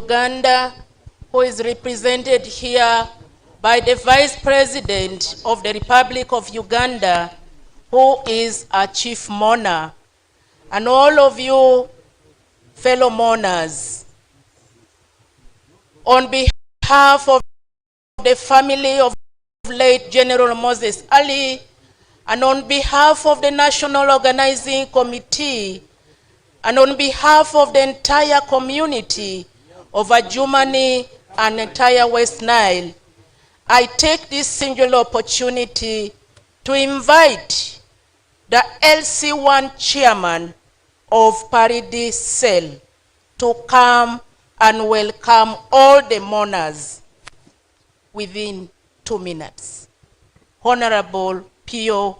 Uganda, who is represented here by the Vice President of the Republic of Uganda, who is our Chief Mourner, and all of you fellow mourners. On behalf of the family of late General Moses Ali, and on behalf of the National Organizing Committee, and on behalf of the entire community of Adjumani and entire West Nile, I take this singular opportunity to invite the LC1 chairman of Paridi Cell to come and welcome all the mourners within 2 minutes. Honorable Pio,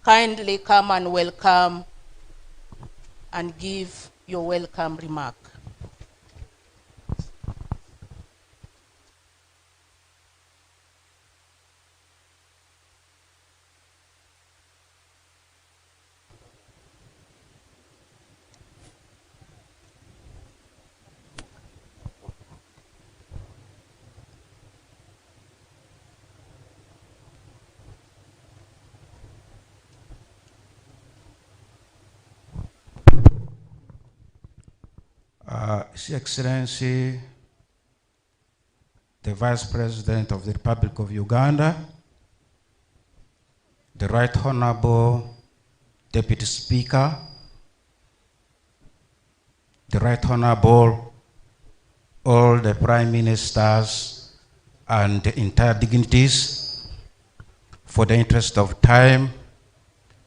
kindly come and welcome and give your welcome remark. His Excellency, the Vice President of the Republic of Uganda, the Right Honorable Deputy Speaker, the Right Honorable, all the Prime Ministers and the entire dignitaries, for the interest of time,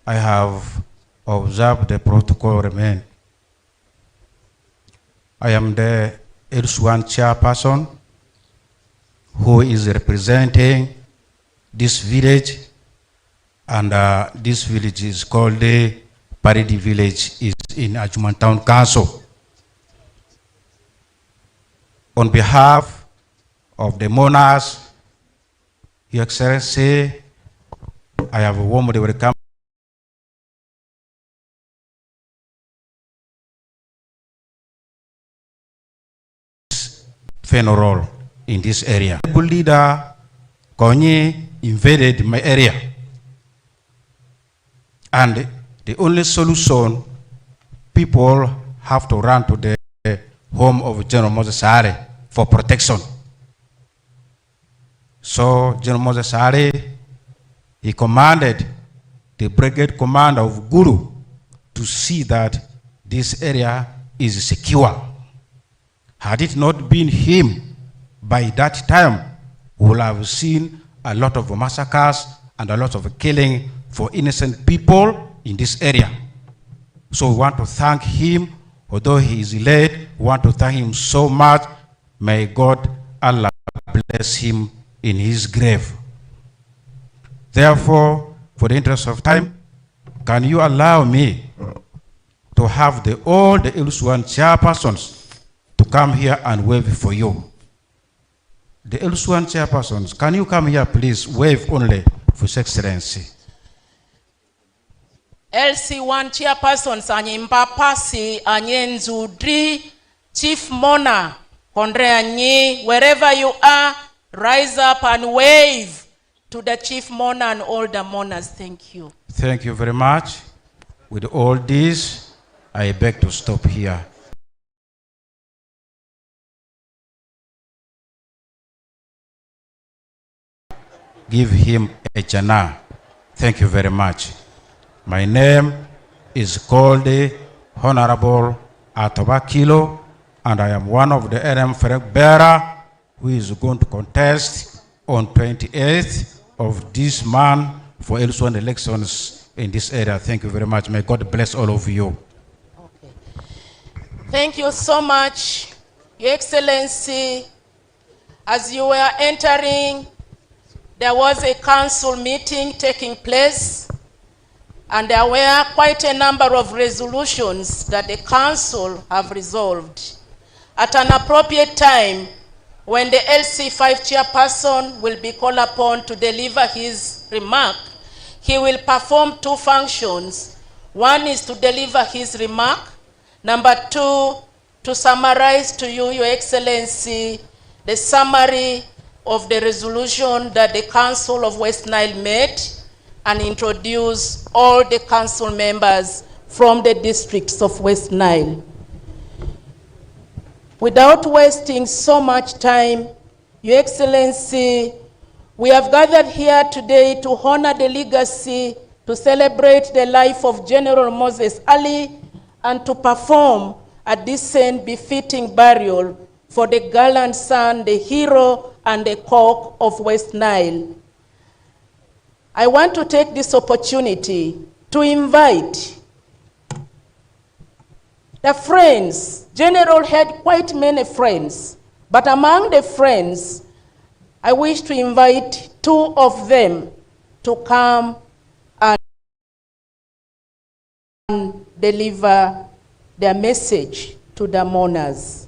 I have observed the protocol remain. I am the LC1 chairperson who is representing this village, and this village is called the Paridi Village, is in Adjumani Town Council. On behalf of the mourners, Your Excellency, I have warmly welcome funeral in this area. The leader Konyi invaded my area, and the only solution, people have to run to the home of General Moses Ali for protection. So General Moses Ali, he commanded the brigade commander of Guru to see that this area is secure. Had it not been him, by that time, we would have seen a lot of massacres and a lot of killing for innocent people in this area. So we want to thank him, although he is late, we want to thank him so much. May God, Allah, bless him in his grave. Therefore, for the interest of time, can you allow me to have all the LC1 chairpersons to come here and wave for you? The LC1 chairpersons, can you come here, please? Wave only for His Excellency. LC1 chairpersons anyimba pasi anyenzudri Chief Mourner Kondre Anyi, wherever you are, rise up and wave to the Chief Mourner and all the mourners. Thank you. Thank you very much. With all this, I beg to stop here. Give him a jana. Thank you very much. My name is called Honorable Atobakilo, and I am one of the RM flag bearer who is going to contest on 28th of this month for LC1 elections in this area. Thank you very much. May God bless all of you. Okay. Thank you so much, Your Excellency. As you were entering, there was a council meeting taking place, and there were quite a number of resolutions that the council have resolved. At an appropriate time, when the LC5 chairperson will be called upon to deliver his remark, he will perform 2 functions. One is to deliver his remark. Number 2 to summarize to you, Your Excellency, the summary of the resolution that the Council of West Nile made and introduce all the council members from the districts of West Nile. Without wasting so much time, Your Excellency, we have gathered here today to honor the legacy, to celebrate the life of General Moses Ali, and to perform a decent, befitting burial for the gallant son, the hero, and the cock of West Nile. I want to take this opportunity to invite the friends. General had quite many friends, but among the friends, I wish to invite two of them to come and deliver their message to the mourners.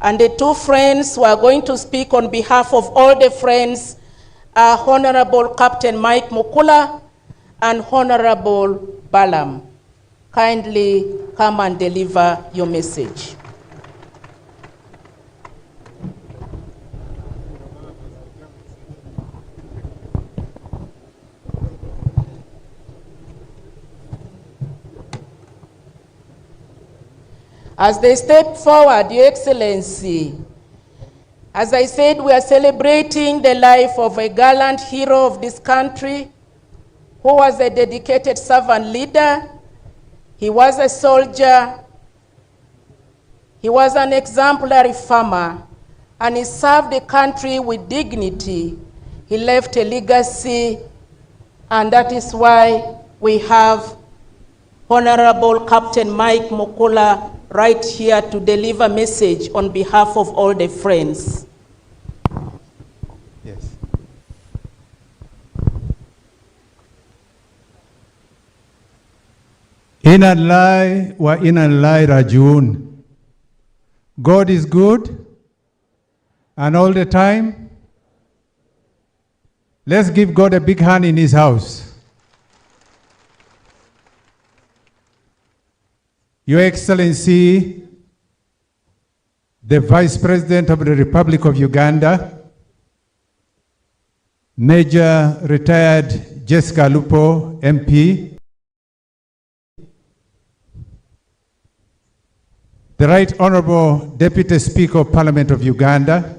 And the two friends who are going to speak on behalf of all the friends are Honorable Captain Mike Mukula and Honorable Balam. Kindly come and deliver your message. As they step forward, Your Excellency, as I said, we are celebrating the life of a gallant hero of this country who was a dedicated servant leader. He was a soldier. He was an exemplary farmer, and he served the country with dignity. He left a legacy, and that is why we have Honorable Captain Mike Mukula right here to deliver message on behalf of all the friends. Yes. Inalai wa inalai rajun. God is good, and all the time. Let's give God a big hand in his house. Your Excellency, the Vice President of the Republic of Uganda, Major Retired Jessica Lupo, MP, the Right Honorable Deputy Speaker of Parliament of Uganda,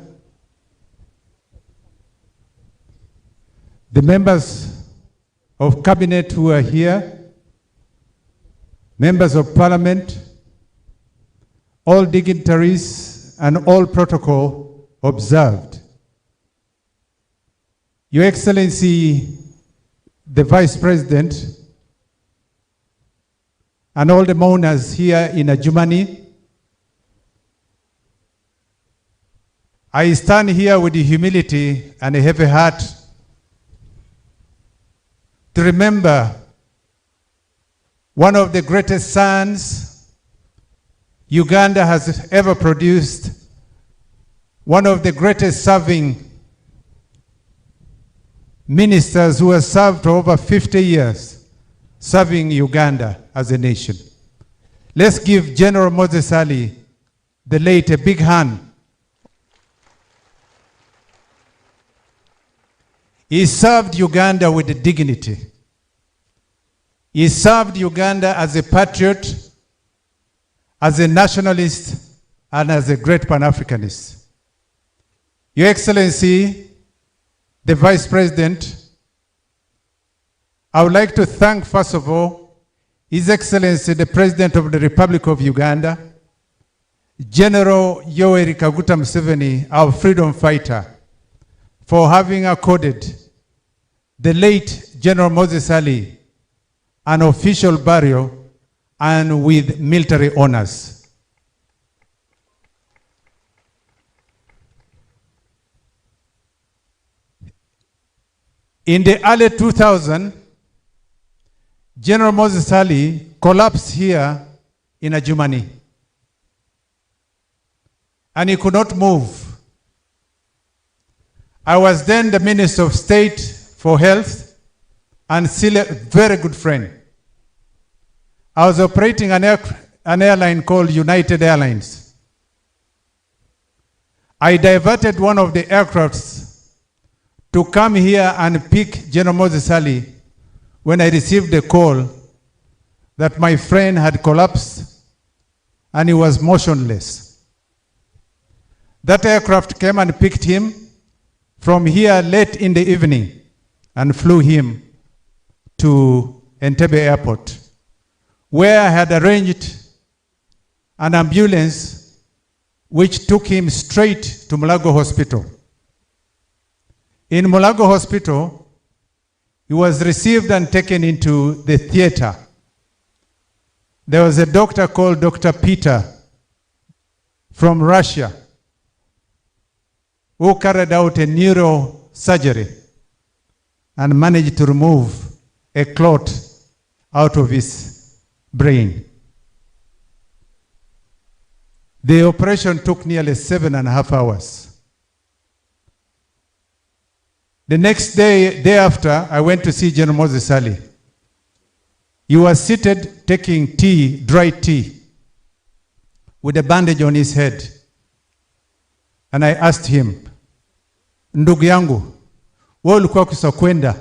the members of Cabinet who are here, members of Parliament, all dignitaries, and all protocol observed. Your Excellency, the Vice President, and all the mourners here in Adjumani, I stand here with humility and a heavy heart to remember one of the greatest sons Uganda has ever produced, one of the greatest serving ministers who has served for over 50 years serving Uganda as a nation. Let's give General Moses Ali, the late, a big hand. He served Uganda with dignity. He served Uganda as a patriot, as a nationalist, and as a great Pan-Africanist. Your Excellency, the Vice President, I would like to thank, first of all, His Excellency, the President of the Republic of Uganda, General Yoweri Kaguta Museveni, our freedom fighter, for having accorded the late General Moses Ali an official burial and with military honors. In the early 2000s, General Moses Ali collapsed here in Adjumani, and he could not move. I was then the Minister of State for Health and still a very good friend. I was operating an airline called United Airlines. I diverted one of the aircrafts to come here and pick General Moses Ali when I received a call that my friend had collapsed and he was motionless. That aircraft came and picked him from here late in the evening and flew him to Entebbe Airport, where I had arranged an ambulance which took him straight to Mulago Hospital. In Mulago Hospital, he was received and taken into the theater. There was a doctor called Dr. Peter from Russia who carried out a neurosurgery and managed to remove a clot out of his brain. The operation took nearly 7.5 hours. The next day after, I went to see General Moses Ali. He was seated taking tea, dry tea, with a bandage on his head. And I asked him, ndugu yangu, wewe ulikuwa kusakwenda?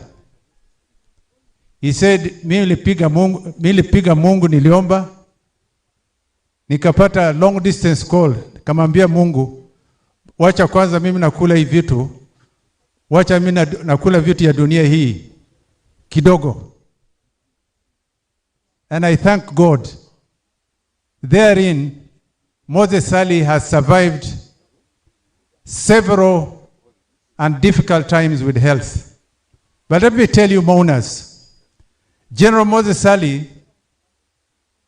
He said, nilipiga Mungu niliomba, nikapata long distance call, kamwambia Mungu, wacha kwanza mimi nakula hivi vitu, wacha mimi nakula vitu ya dunia hii kidogo. And I thank God. Therein, Moses Ali has survived several and difficult times with health. But let me tell you, mourners, General Moses Ali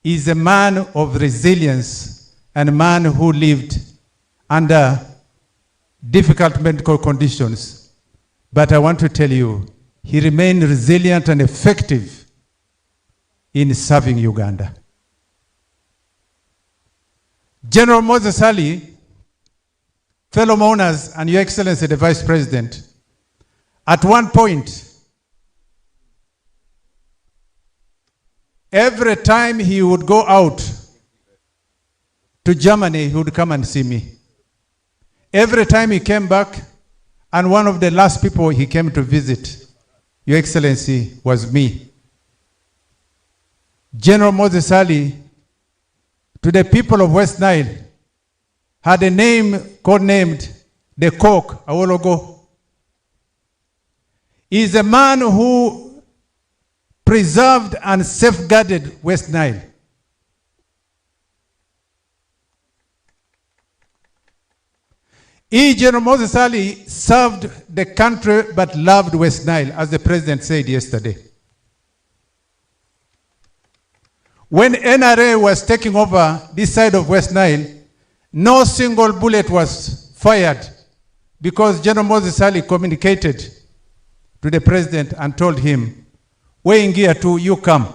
is a man of resilience and a man who lived under difficult medical conditions. But I want to tell you, he remained resilient and effective in serving Uganda. General Moses Ali, fellow mourners, and Your Excellency the Vice President, at one point, every time he would go out to Germany, he would come and see me. Every time he came back, and one of the last people he came to visit, Your Excellency, was me. General Moses Ali, to the people of West Nile, had a name codenamed the Coke, Awologo. He is a man who preserved and safeguarded West Nile. General Moses Ali served the country but loved West Nile, as the president said yesterday. When NRA was taking over this side of West Nile, no single bullet was fired because General Moses Ali communicated to the president and told him, "Waingia tu, you come.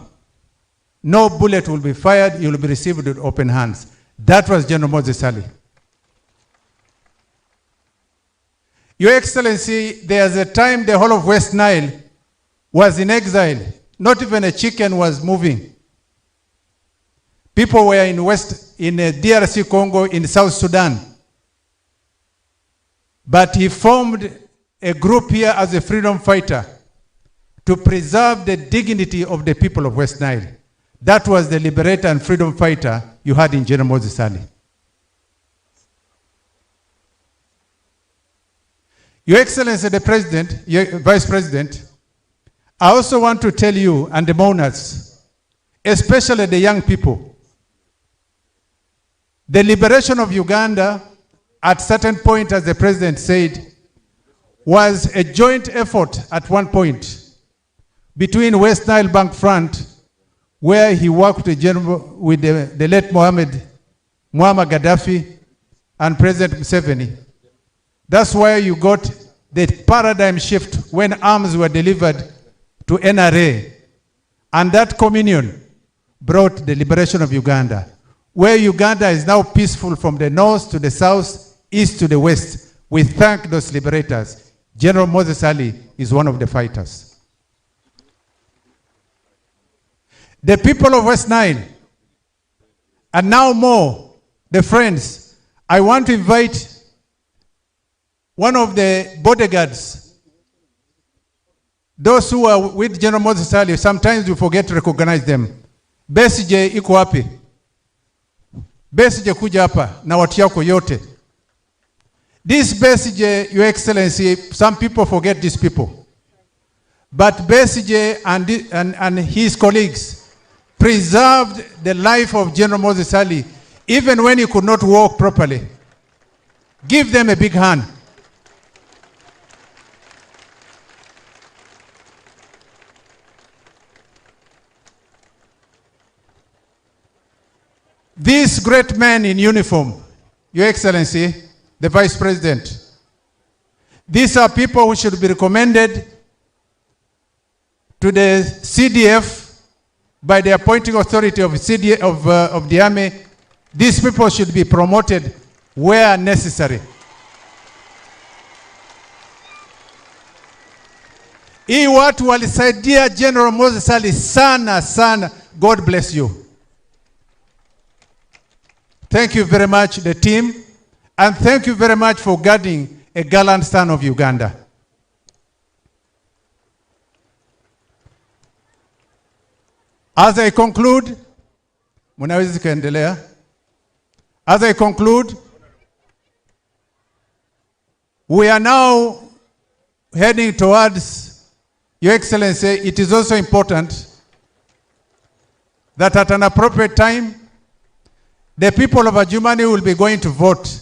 No bullet will be fired, you will be received with open hands." That was General Moses Ali. Your Excellency, there's a time the whole of West Nile was in exile. Not even a chicken was moving. People were in DRC Congo, in South Sudan. But he formed a group here as a freedom fighter to preserve the dignity of the people of West Nile. That was the liberator and freedom fighter you had in General Moses Ali. Your Excellency the President, your Vice President, I also want to tell you and the mourners, especially the young people, the liberation of Uganda, at certain point, as the President said, was a joint effort at one point between West Nile Bank Front, where he worked with the late Muammar Gaddafi and President Museveni. That's why you got the paradigm shift when arms were delivered to NRA. And that communion brought the liberation of Uganda, where Uganda is now peaceful from the north to the south, east to the west. We thank those liberators. General Moses Ali is one of the fighters. the people of West Nile, and now more, the friends, I want to invite one of the bodyguards, those who are with General Moses Ali. Sometimes you forget to recognize them. Besije iko wapi? Besije kuja hapa na watu yako yote. This Besije, Your Excellency, some people forget these people. But Besije and his colleagues preserved the life of General Moses Ali, even when he could not walk properly. Give them a big hand. These great men in uniform, Your Excellency, the Vice President, these are people who should be recommended to the CDF by the appointing authority of the army. These people should be promoted where necessary. Hii watu walisaidia General Moses Ali sana sana. God bless you. Thank you very much, the team, and thank you very much for guarding a gallant son of Uganda. As I conclude, we are now heading towards, Your Excellency. It is also important that at an appropriate time, the people of Adjumani will be going to vote.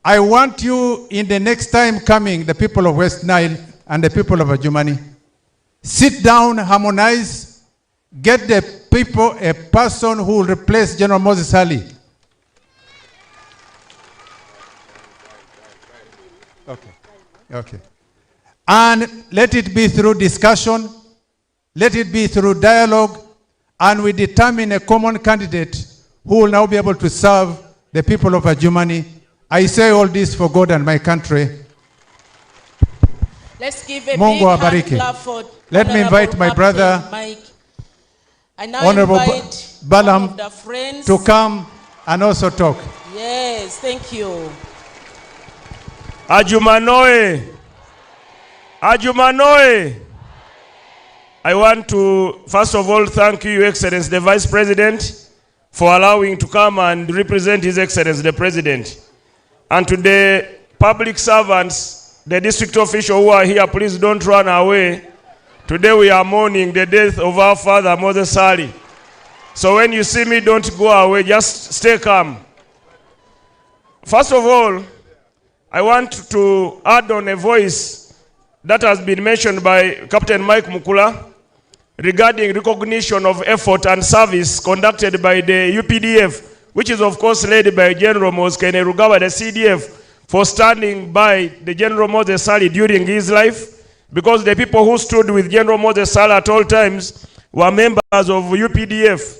I want you, in the next time coming, the people of West Nile and the people of Adjumani, sit down, harmonize, get the people a person who will replace General Moses Ali. Okay. And let it be through discussion, let it be through dialogue, and we determine a common candidate who will now be able to serve the people of Adjumani. I say all this for God and my country. Let's give a Mungu big awabariki. hand clap for Let me invite my brother, Mike. I now Honorable invite Balaam, one of the friends to come and also talk. Yes, thank you. Adjumanoe. Adjumanoe. I want to, first of all, thank you, Your Excellency, the Vice President, for allowing to come and represent His Excellency, the President. And to the public servants, the district officials who are here, please don't run away. Today we are mourning the death of our father, Moses Ali. So when you see me, don't go away, just stay calm. First of all, I want to add on a voice that has been mentioned by Captain Mike Mukula regarding recognition of effort and service conducted by the UPDF, which is of course led by General Moses Kainerugaba, the CDF, for standing by the General Moses Ali during his life, because the people who stood with General Moses Ali at all times were members of UPDF.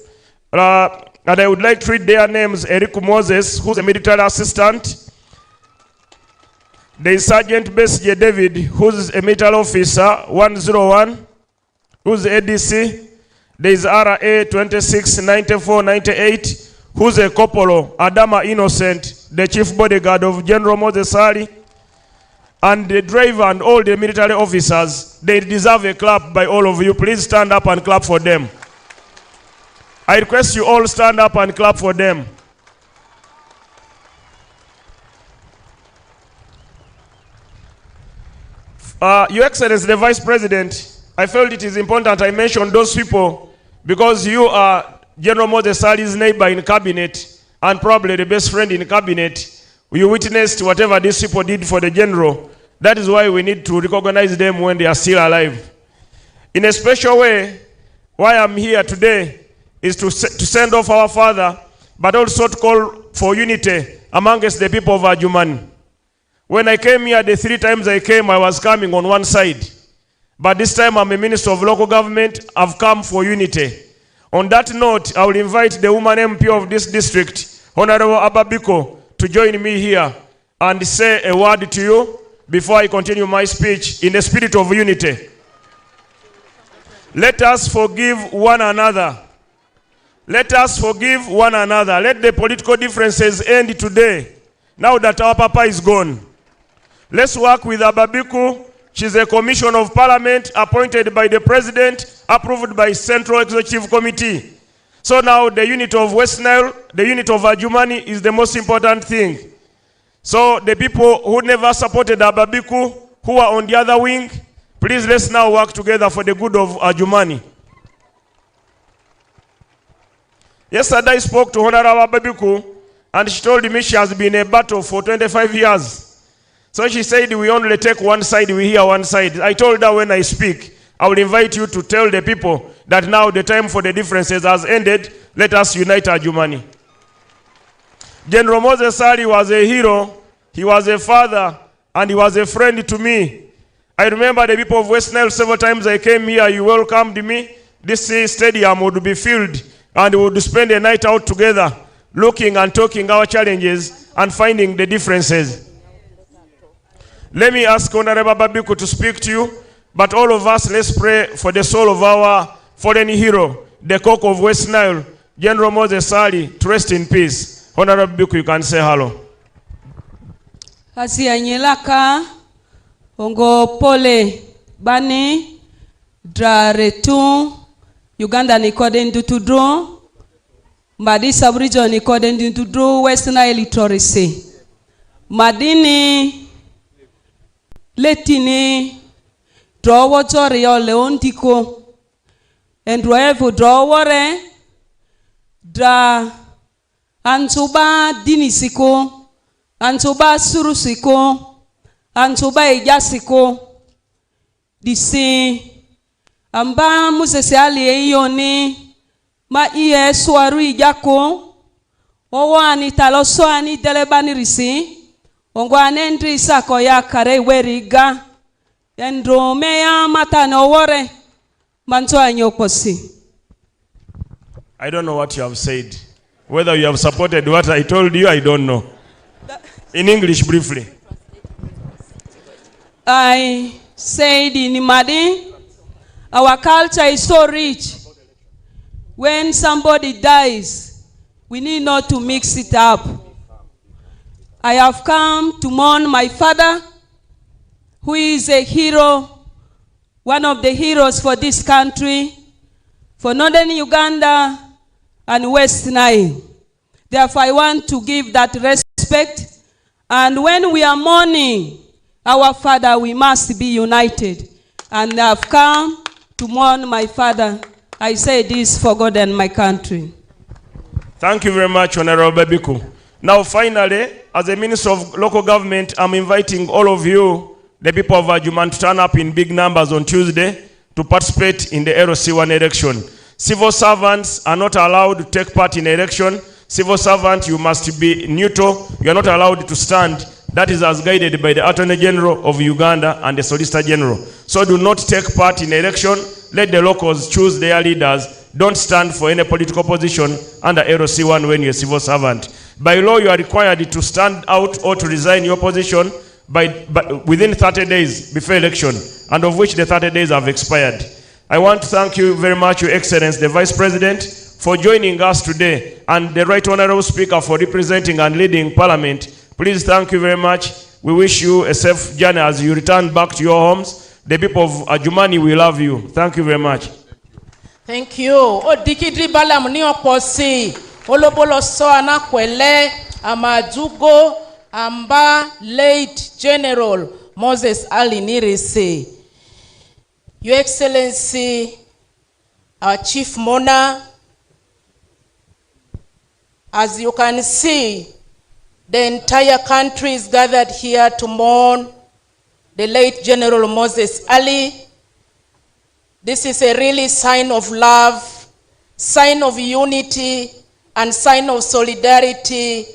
And I would like to read their names: Eric Moses, who's a military assistant. There is Sergeant Besje David, who's a military officer, 101, who's ADC. There is RA 269498, who's a corporal. Adama Innocent, the chief bodyguard of General Moses Ali. And the driver and all the military officers, they deserve a clap by all of you. Please stand up and clap for them. I request you all stand up and clap for them. Your Excellency, the Vice President, I felt it is important I mention those people because you are General Moses Ali's neighbor in cabinet and probably the best friend in cabinet. You witnessed whatever these people did for the general. That is why we need to recognize them when they are still alive. In a special way, why I'm here today is to send off our father, but also to call for unity amongst the people of Adjumani. When I came here, the 3 times I came, I was coming on one side. But this time I'm a minister of local government. I've come for unity. On that note, I will invite the woman MP of this district, Honorable Ababiko, to join me here and say a word to you before I continue my speech in the spirit of unity. Let us forgive one another. Let us forgive one another. Let the political differences end today, now that our Papa is gone. Let's work with Ababiku. She's a commission of parliament appointed by the president, approved by Central Executive Committee. So now the unit of West Nile, the unit of Adjumani is the most important thing. So the people who never supported Ababiku, who are on the other wing, please let's now work together for the good of Adjumani. Yesterday I spoke to Honorable Ababiku, and she told me she has been in a battle for 25 years. So she said, we only take one side, we hear one side. I told her when I speak, I will invite you to tell the people that now the time for the differences has ended. Let us unite Adjumani. General Moses Ali was a hero, he was a father, and he was a friend to me. I remember the people of West Nile, several times I came here, you welcomed me. This stadium would be filled, and we would spend a night out together, looking and talking our challenges and finding the differences. Let me ask Honorable Ababiku to speak to you, but all of us, let's pray for the soul of our fallen hero, the cock of West Nile, General Moses Ali, to rest in peace. Honorable Ababiku, you can say hello. Asianyelaka ongo pole bani draretu Uganda nikoden tutudro Madi sub-region nikoden tutudro West Nile Torisi Madini letini drawo jori yo leontiko endroevu drawore dra antuba dinisiko antuba surusiko antuba ijasiko disi amba musese ali eyoni ma iye swaru ijako owo ani taloso ani delebani risi ongo anendri sako ya kare weriga endro meya mata no wore manto anyokosi. I don't know what you have said. Whether you have supported what I told you, I don't know. In English, briefly. I said in Madi, our culture is so rich. When somebody dies, we need not to mix it up. I have come to mourn my father, who is a hero, one of the heroes for this country, for northern Uganda and West Nile. Therefore, I want to give that respect. And when we are mourning our father, we must be united. And I have come to mourn my father. I say this for God and my country. Thank you very much, Honorable Ababiku. Now, finally, as a Minister of Local Government, I'm inviting all of you, the people of Adjumani, to turn up in big numbers on Tuesday to participate in the LC1 election. Civil servants are not allowed to take part in election. Civil servant, you must be neutral. You are not allowed to stand. That is as guided by the Attorney General of Uganda and the Solicitor General. So do not take part in election. Let the locals choose their leaders. Don't stand for any political position under LC1 when you're a civil servant. By law, you are required to stand out or to resign your position within 30 days before election, and of which the 30 days have expired. I want to thank you very much, Your Excellency, the Vice President, for joining us today, and the Right Honorable Speaker for representing and leading Parliament. Please, thank you very much. We wish you a safe journey as you return back to your homes. The people of Adjumani, we love you. Thank you very much. Thank you. Odikidri balam ni oposi. Olobolo so anakwele amajugo amba late General Moses Ali Nirisi. Your Excellency, our Chief Mourner, as you can see, the entire country is gathered here to mourn the late General Moses Ali. This is a really sign of love, sign of unity, and sign of solidarity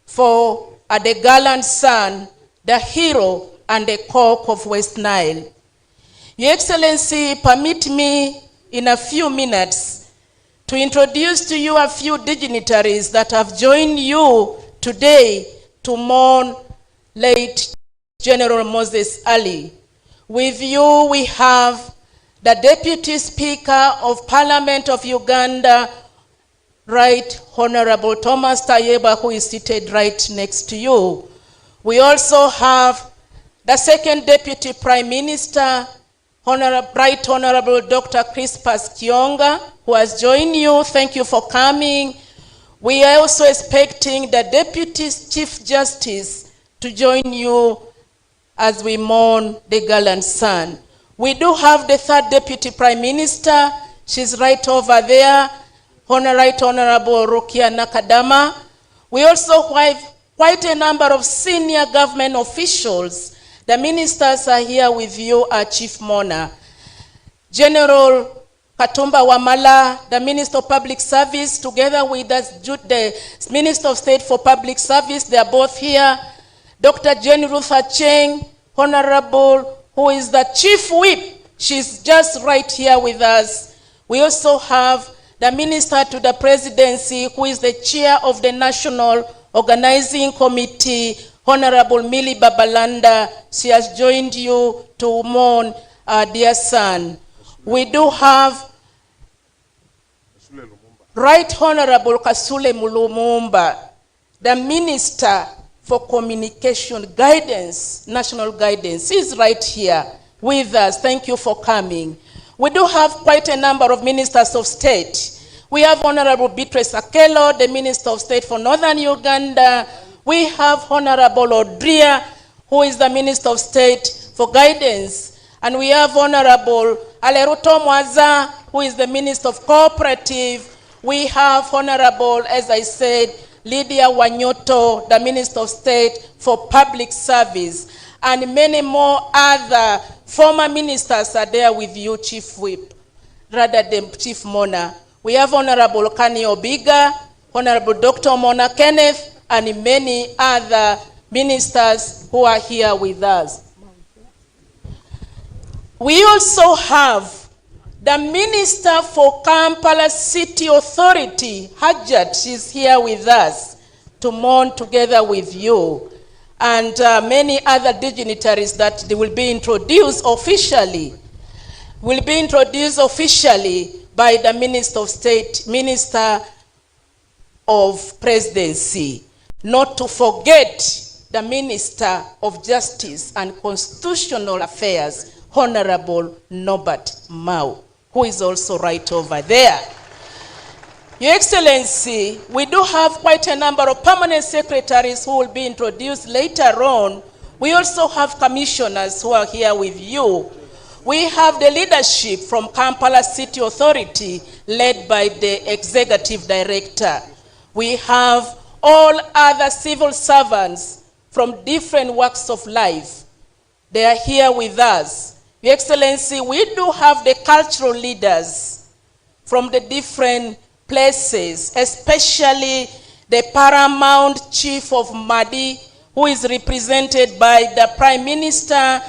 for the gallant son, the hero, and the cock of West Nile. Your Excellency, permit me in a few minutes to introduce to you a few dignitaries that have joined you today to mourn late General Moses Ali. With you we have the Deputy Speaker of Parliament of Uganda, Right Honorable Thomas Tayeba, who is seated right next to you. We also have the Second Deputy Prime Minister, Right Honorable Dr. Crispus Kionga, who has joined you. Thank you for coming. We are also expecting the Deputy Chief Justice to join you as we mourn the gallant son. We do have the Third Deputy Prime Minister. She's right over there, Right Honorable Rukia Nakadama. We also have quite a number of senior government officials. The ministers are here with you, our Chief Mourner. General Katumba Wamala, the Minister of Public Service, together with the Minister of State for Public Service, they are both here. Dr. Jane Ruth Acheng, Honorable, who is the Chief Whip, she's just right here with us. We also have the Minister to the Presidency, who is the Chair of the National Organizing Committee, Honorable Millie Babalanda. She has joined you to mourn our dear son. We do have Right Honorable Kasule Mulumumba, the Minister for Communication Guidance, National Guidance, is right here with us. Thank you for coming. We do have quite a number of ministers of state. We have Honorable Beatrice Akelo, the Minister of State for Northern Uganda. We have Honorable Odria, who is the Minister of State for Guidance. And we have Honorable Aleruto Mwaza, who is the Minister of Cooperative. We have Honorable, as I said, Lydia Wanyoto, the Minister of State for Public Service. And many more other former ministers are there with you, Chief Whip, rather than Chief Mourner. We have Honorable Kani Obiga, Honorable Dr. Mona Kenneth, and many other ministers who are here with us. We also have the Minister for Kampala City Authority, Hajat. She's here with us to mourn together with you. And many other dignitaries that they will be introduced officially, by the Minister of State, Minister of Presidency. Not to forget the Minister of Justice and Constitutional Affairs, Honorable Norbert Mao, who is also right over there. Your Excellency, we do have quite a number of permanent secretaries who will be introduced later on. We also have commissioners who are here with you. We have the leadership from Kampala City Authority, led by the Executive Director. We have all other civil servants from different walks of life. They are here with us. Your Excellency, we do have the cultural leaders from the different places, especially the Paramount Chief of Madi, who is represented by the Prime Minister,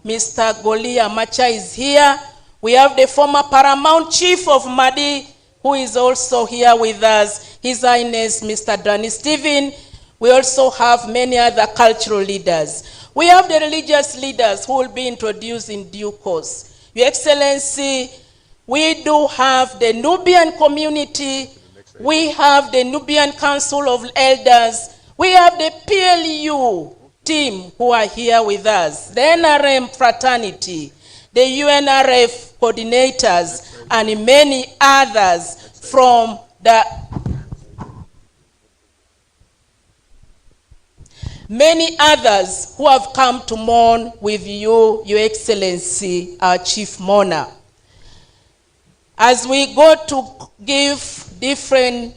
Mr. Golia Macha is here. We have the former Paramount Chief of Madi, who is also here with us, His Highness Mr. Danny Stephen. We also have many other cultural leaders. We have the religious leaders who will be introduced in due course. Your Excellency, we do have the Nubian community, we have the Nubian Council of Elders, we have the PLU team who are here with us, the NRM fraternity, the UNRF coordinators, and many others from the who have come to mourn with you, Your Excellency, our Chief Mourner. As we go to give different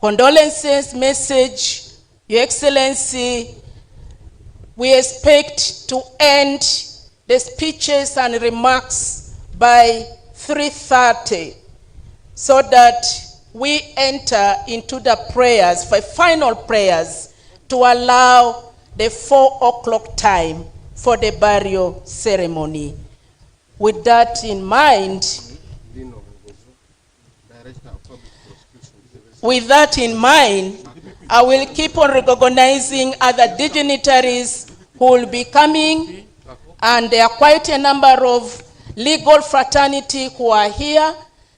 condolences message, Your Excellency, we expect to end the speeches and remarks by 3:30 so that we enter into the prayers, for final prayers, to allow the 4 o'clock time for the burial ceremony. With that in mind, I will keep on recognizing other dignitaries who will be coming. And there are quite a number of legal fraternity who are here.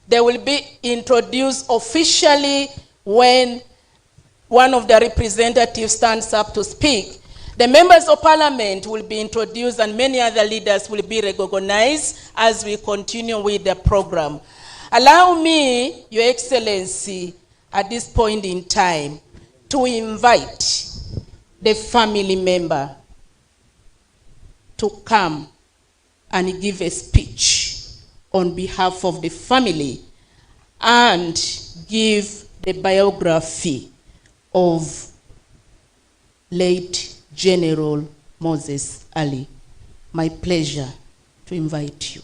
They will be introduced officially when one of the representatives stands up to speak. The members of parliament will be introduced and many other leaders will be recognized as we continue with the program. Allow me, Your Excellency, at this point in time, to invite the family member to come and give a speech on behalf of the family and give the biography of late General Moses Ali. My pleasure to invite you.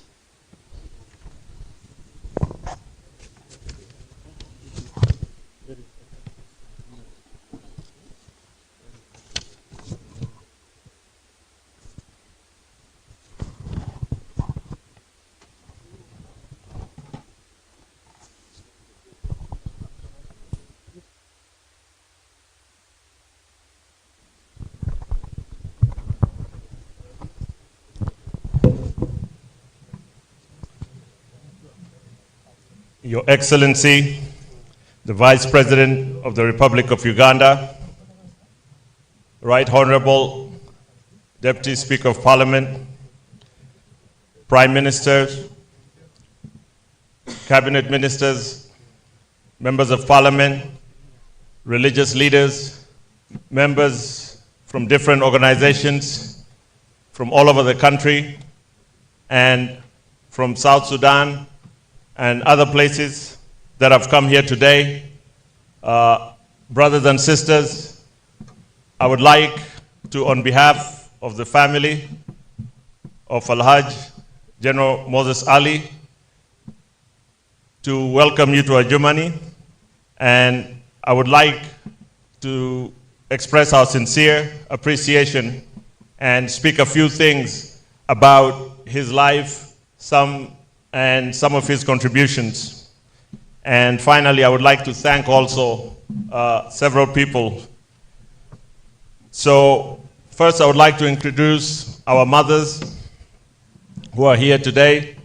Your Excellency, the Vice President of the Republic of Uganda, Right Honorable Deputy Speaker of Parliament, Prime Ministers, Cabinet Ministers, Members of Parliament, religious leaders, members from different organizations from all over the country and from South Sudan and other places that have come here today. Brothers and sisters, I would like to, on behalf of the family of Alhaj General Moses Ali, to welcome you to Adjumani, and I would like to express our sincere appreciation and speak a few things about his life, some of his contributions. And finally, I would like to thank also several people. So first, I would like to introduce our mothers who are here today,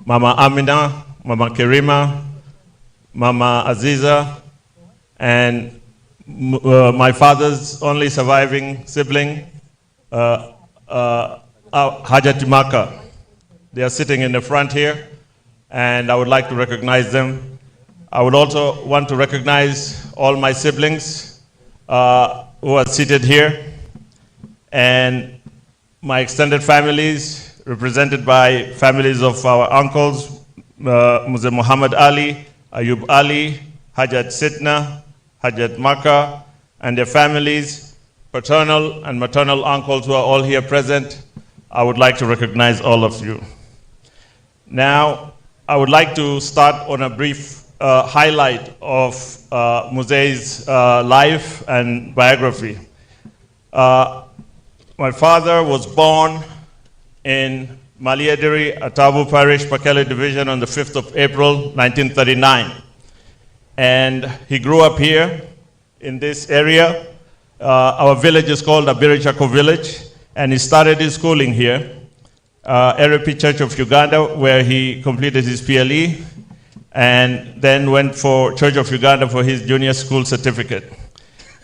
Mama Amina, Mama Kerima, Mama Aziza, and my father's only surviving sibling, Hajatimaka. They are sitting in the front here, and I would like to recognize them. I would also want to recognize all my siblings who are seated here, and my extended families, represented by families of our uncles, Mzee Muhammad Ali, Ayub Ali, Hajat Sitna, Hajat Maka, and their families, paternal and maternal uncles who are all here present. I would like to recognize all of you. Now, I would like to start on a brief highlight of Mose's life and biography. My father was born in Maliadiri, Atabu Parish, Pakele Division on the 5th of April, 1939. And he grew up here in this area. Our village is called Abirichako Village, and he started his schooling here. RP Church of Uganda, where he completed his PLE, and then went for Church of Uganda for his junior school certificate.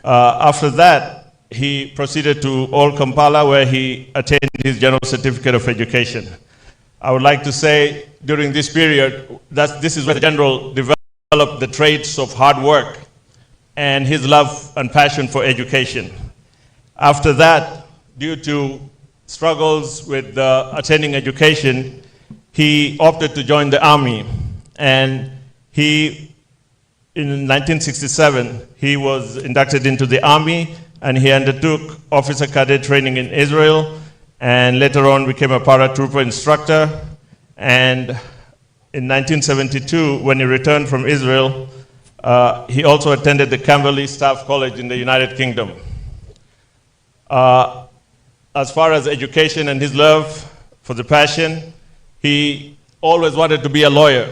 After that, he proceeded to Old Kampala, where he attained his general certificate of education. I would like to say, during this period, that this is where the general developed the traits of hard work and his love and passion for education. After that, due to struggles with attaining education, he opted to join the army. And in 1967, he was inducted into the army, and he undertook officer cadet training in Israel, and later on became a paratrooper instructor. And in 1972, when he returned from Israel, he also attended the Camberley Staff College in the United Kingdom. As far as education and his love for the passion, he always wanted to be a lawyer.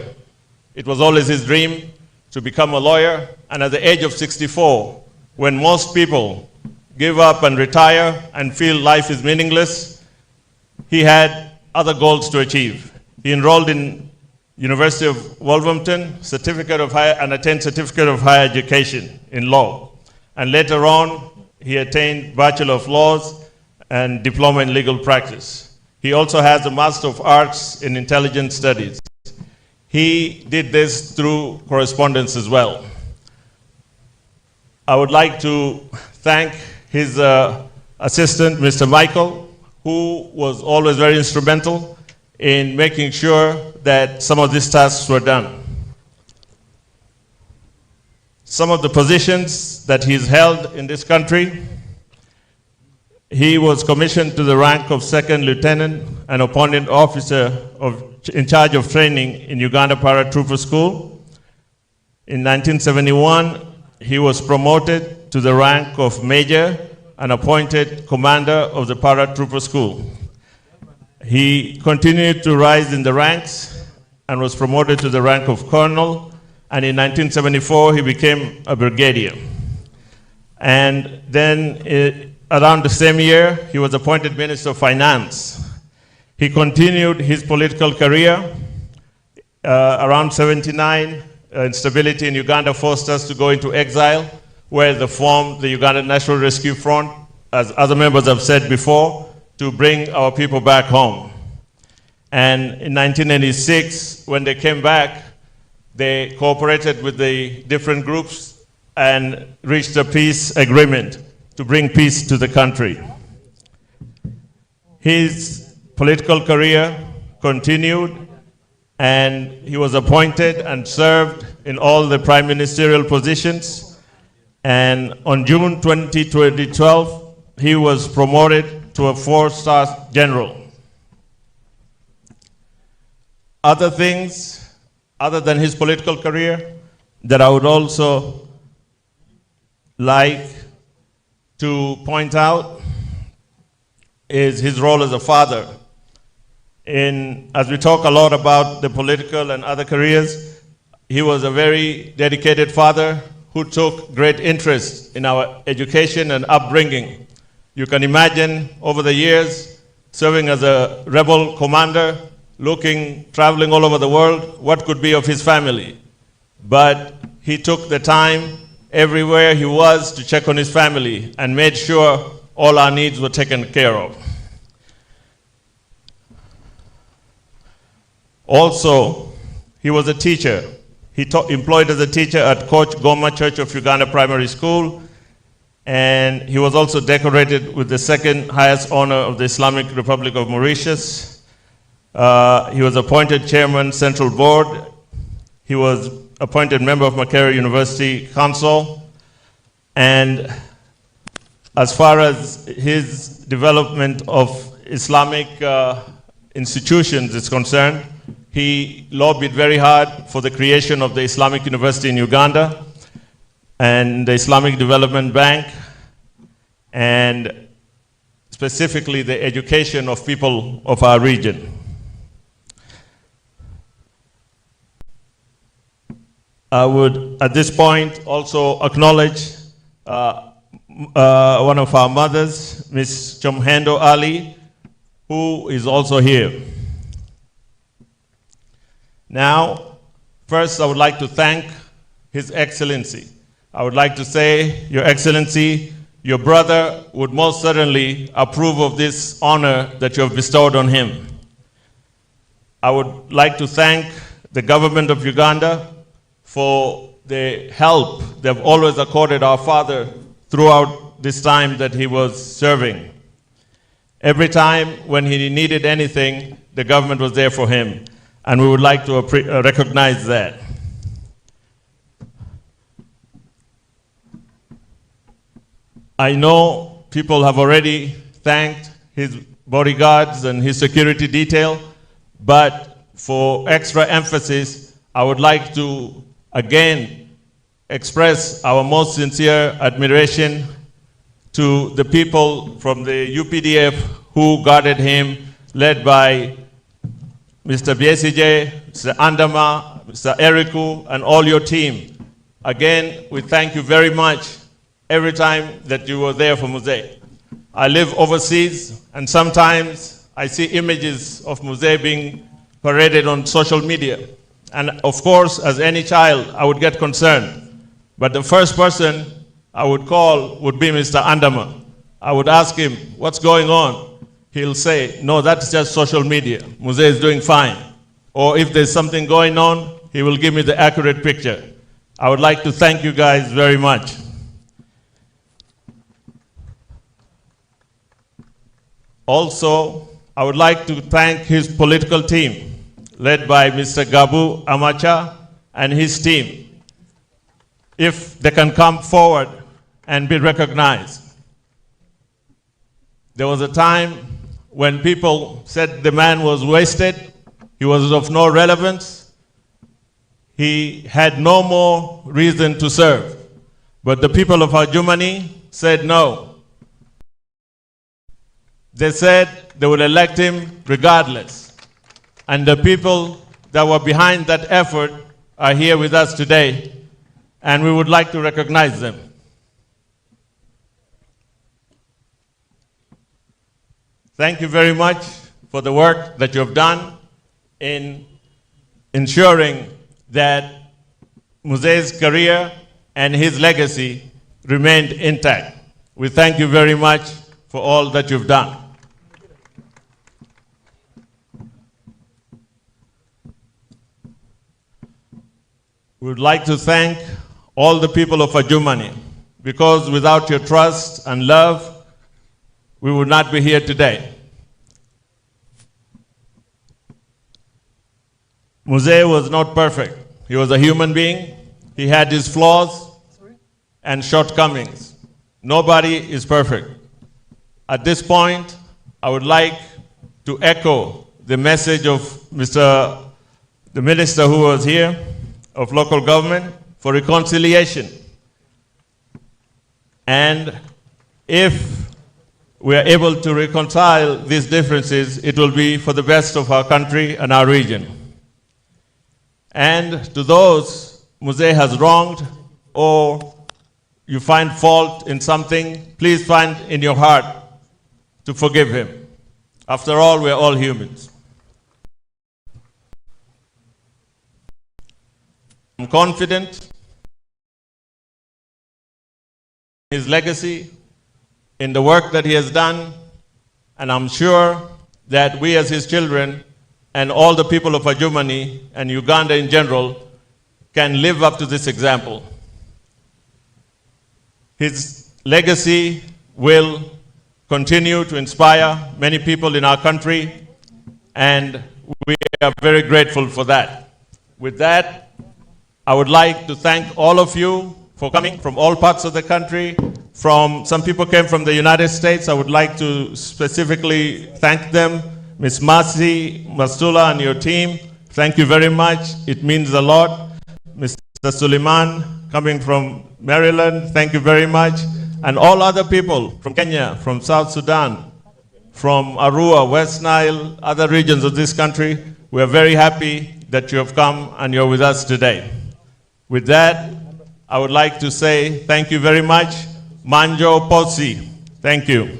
It was always his dream to become a lawyer. And at the age of 64, when most people give up and retire and feel life is meaningless, he had other goals to achieve. He enrolled in University of Wolverhampton, and attained Certificate of Higher Education in Law. And later on, he attained Bachelor of Laws and Diploma in Legal Practice. He also has a Master of Arts in Intelligence Studies. He did this through correspondence as well. I would like to thank his assistant, Mr. Michael, who was always very instrumental in making sure that some of these tasks were done. Some of the positions that he's held in this country: he was commissioned to the rank of second lieutenant and appointed officer in charge of training in Uganda Paratrooper School. In 1971, he was promoted to the rank of major and appointed commander of the Paratrooper School. He continued to rise in the ranks and was promoted to the rank of colonel, and in 1974 he became a brigadier. And then around the same year, he was appointed Minister of Finance. He continued his political career. Around 79, instability in Uganda forced us to go into exile, where they formed the Uganda National Rescue Front, as other members have said before, to bring our people back home. And in 1986, when they came back, they cooperated with the different groups and reached a peace agreement to bring peace to the country. His political career continued, and he was appointed and served in all the prime ministerial positions. And on June 20, 2012, he was promoted to a 4-star general. Other things, other than his political career, that I would also like to point out is his role as a father. As we talk a lot about the political and other careers, he was a very dedicated father who took great interest in our education and upbringing. You can imagine over the years, serving as a rebel commander, traveling all over the world, what could be of his family. But he took the time everywhere he was to check on his family and made sure all our needs were taken care of. Also, he was a teacher. He employed as a teacher at Coach Goma Church of Uganda Primary School, and he was also decorated with the second highest honor of the Islamic Republic of Mauritius. He was appointed chairman Central Board. He was appointed member of Makerere University Council. And as far as his development of Islamic institutions is concerned, he lobbied very hard for the creation of the Islamic University in Uganda and the Islamic Development Bank, and specifically the education of people of our region. I would, at this point, also acknowledge one of our mothers, Ms. Chomhendo Ali, who is also here. Now, first I would like to thank His Excellency. I would like to say, Your Excellency, your brother would most certainly approve of this honor that you have bestowed on him. I would like to thank the government of Uganda for the help they've always accorded our father throughout this time that he was serving. Every time when he needed anything, the government was there for him, and we would like to recognize that. I know people have already thanked his bodyguards and his security detail, but for extra emphasis, I would like to again express our most sincere admiration to the people from the UPDF who guarded him, led by Mr. BSJ, Mr. Andama, Mr. Eriku, and all your team. Again, we thank you very much every time that you were there for Mosaic. I live overseas, and sometimes I see images of Mzee being paraded on social media. And of course, as any child, I would get concerned. But the first person I would call would be Mr. Andama. I would ask him, what's going on? He'll say, no, that's just social media. Mzee is doing fine. Or if there's something going on, he will give me the accurate picture. I would like to thank you guys very much. Also, I would like to thank his political team, led by Mr. Gabu Amacha and his team, if they can come forward and be recognized. There was a time when people said the man was wasted, he was of no relevance, he had no more reason to serve. But the people of Adjumani said no. They said they would elect him regardless. And the people that were behind that effort are here with us today, and we would like to recognize them. Thank you very much for the work that you have done in ensuring that Mzee's career and his legacy remained intact. We thank you very much for all that you've done. We would like to thank all the people of Adjumani, because without your trust and love, we would not be here today. Mzee was not perfect. He was a human being. He had his flaws and shortcomings. Nobody is perfect. At this point, I would like to echo the message of the minister who was here, of local government, for reconciliation. And if we are able to reconcile these differences, it will be for the best of our country and our region. And to those Mzee has wronged, or you find fault in something, please find in your heart to forgive him. After all, we are all humans. I'm confident in his legacy, in the work that he has done, and I'm sure that we as his children and all the people of Adjumani and Uganda in general can live up to this example. His legacy will continue to inspire many people in our country, and we are very grateful for that. With that, I would like to thank all of you for coming from all parts of the country. Some people came from the United States. I would like to specifically thank them. Ms. Masi, Mastula, and your team, thank you very much. It means a lot. Mr. Suleiman, coming from Maryland, thank you very much. And all other people from Kenya, from South Sudan, from Arua, West Nile, other regions of this country, we are very happy that you have come and you're with us today. With that, I would like to say thank you very much. Manjo Posi, thank you.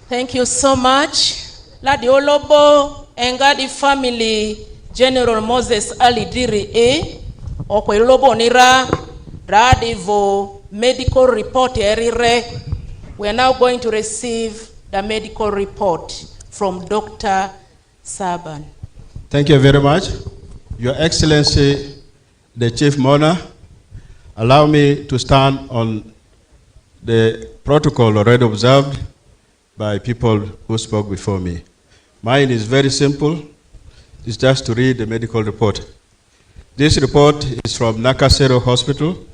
Thank you so much. Ladi Olobo, Engadi family, General Moses Ali Diri E, Okwe Lobo Nira, Radivo, medical report erire. We are now going to receive the medical report from Dr. Saban. Thank you very much. Your Excellency, the Chief Mourner, allow me to stand on the protocol already observed by people who spoke before me. Mine is very simple. It's just to read the medical report. This report is from Nakasero Hospital.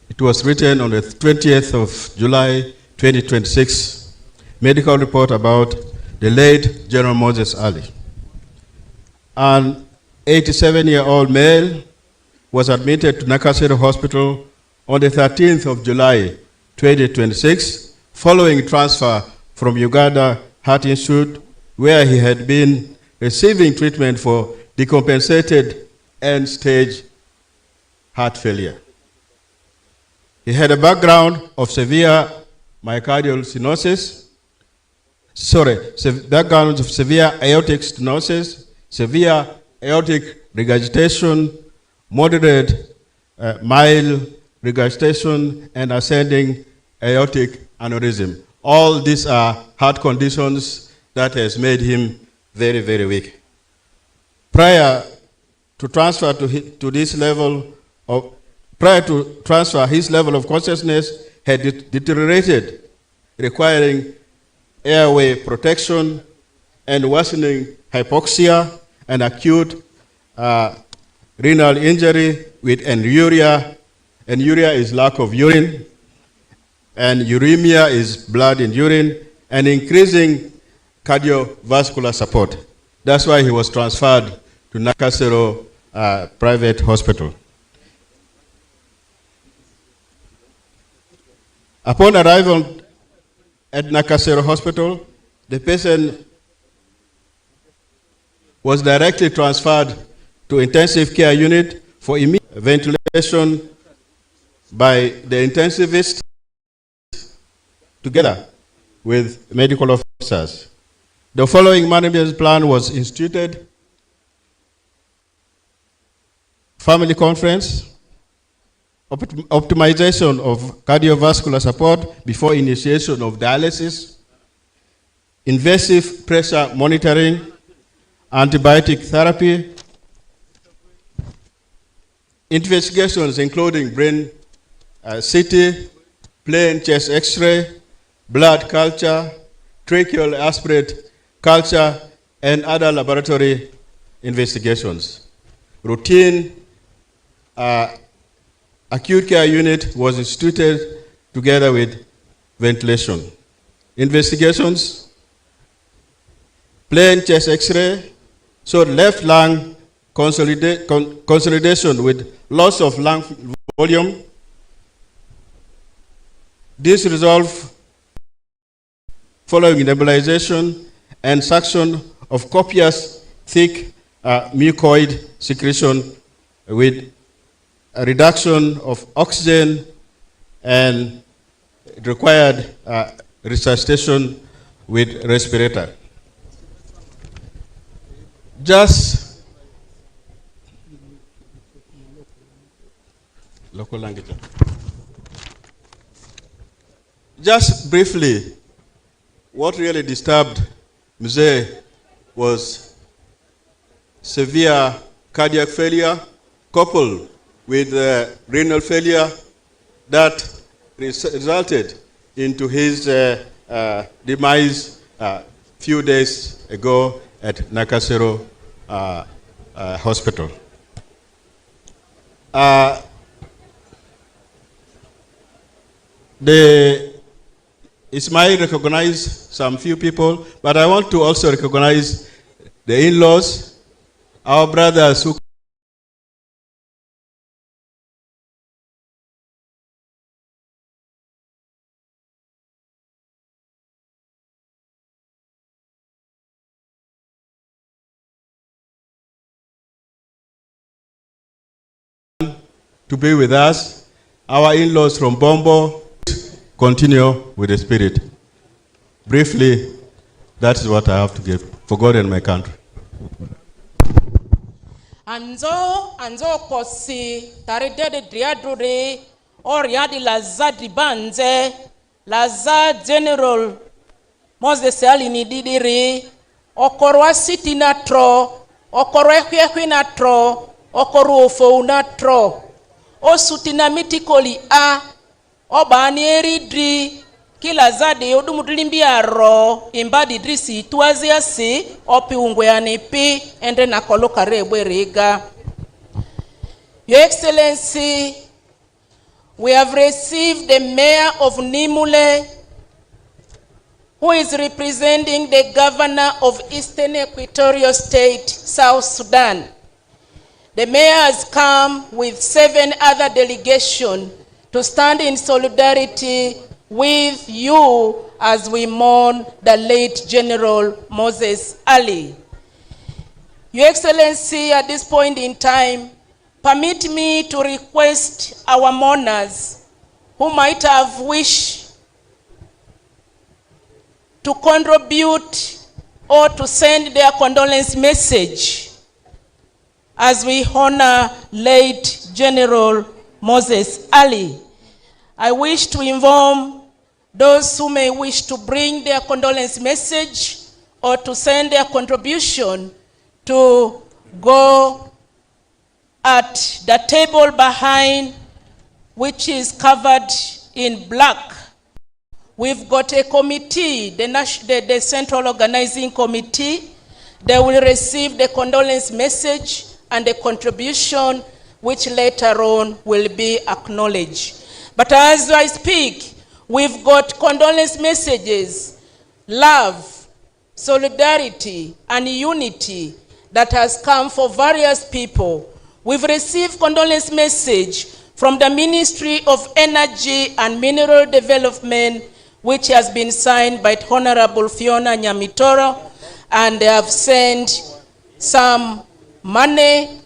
It was written on the 20th of July, 2026. Medical report about the late General Moses Ali. An 87-year-old male was admitted to Nakasero Hospital on the 13th of July, 2026, following transfer from Uganda Heart Institute, where he had been receiving treatment for decompensated end-stage heart failure. He had a background of severe myocardial stenosis, backgrounds of severe aortic stenosis, severe aortic regurgitation, moderate, mild regurgitation, and ascending aortic aneurysm. All these are heart conditions that has made him very, very weak. Prior to transfer to this level of, his level of consciousness had deteriorated, requiring airway protection and worsening hypoxia and acute renal injury with anuria. Anuria is lack of urine, and uremia is blood in urine, and increasing cardiovascular support. That's why he was transferred to Nakasero Private Hospital. Upon arrival at Nakasero Hospital, the patient was directly transferred to intensive care unit for immediate ventilation by the intensivist together with medical officers. The following management plan was instituted: family conference, optimization of cardiovascular support before initiation of dialysis, invasive pressure monitoring, antibiotic therapy, investigations including brain CT, plain chest X-ray, blood culture, tracheal aspirate culture, and other laboratory investigations. Routine acute care unit was instituted together with ventilation. Investigations, plain chest X-ray, so left lung consolidation with loss of lung volume. This resolved following nebulization and suction of copious thick mucoid secretion with a reduction of oxygen and required resuscitation with respirator. Just local language. Just briefly, what really disturbed Mzee was severe cardiac failure coupled with renal failure that resulted into his demise few days ago at Nakasero Hospital. Ismail recognized some few people, but I want to also recognize the in-laws, our brothers who to be with us, our in-laws from Bombo, continue with the spirit. Briefly, that is what I have to give for God and my country. Anzo kosi taridede driadure oriadi lazadi banze lazad General Moses Alini Didiri okorwa city natro okorwa kwe natro okorwa fo natro osutina mitikoli a obani eridri kila zade odumudulimbia ro imbadi drisi tuazia si opi ungweani pi ende na koloka rebwe riga. Your Excellency, we have received the Mayor of Nimule, who is representing the Governor of Eastern Equatorial State, South Sudan. The Mayor has come with 7 other delegations to stand in solidarity with you as we mourn the late General Moses Ali. Your Excellency, at this point in time, permit me to request our mourners who might have wished to contribute or to send their condolence message as we honor late General Moses Ali. I wish to inform those who may wish to bring their condolence message or to send their contribution to go at the table behind, which is covered in black. We've got a committee, the Central Organizing Committee. They will receive the condolence message and the contribution, which later on will be acknowledged. But as I speak, we've got condolence messages, love, solidarity, and unity that has come for various people. We've received condolence message from the Ministry of Energy and Mineral Development, which has been signed by Honorable Fiona Nyamitoro, and they have sent some money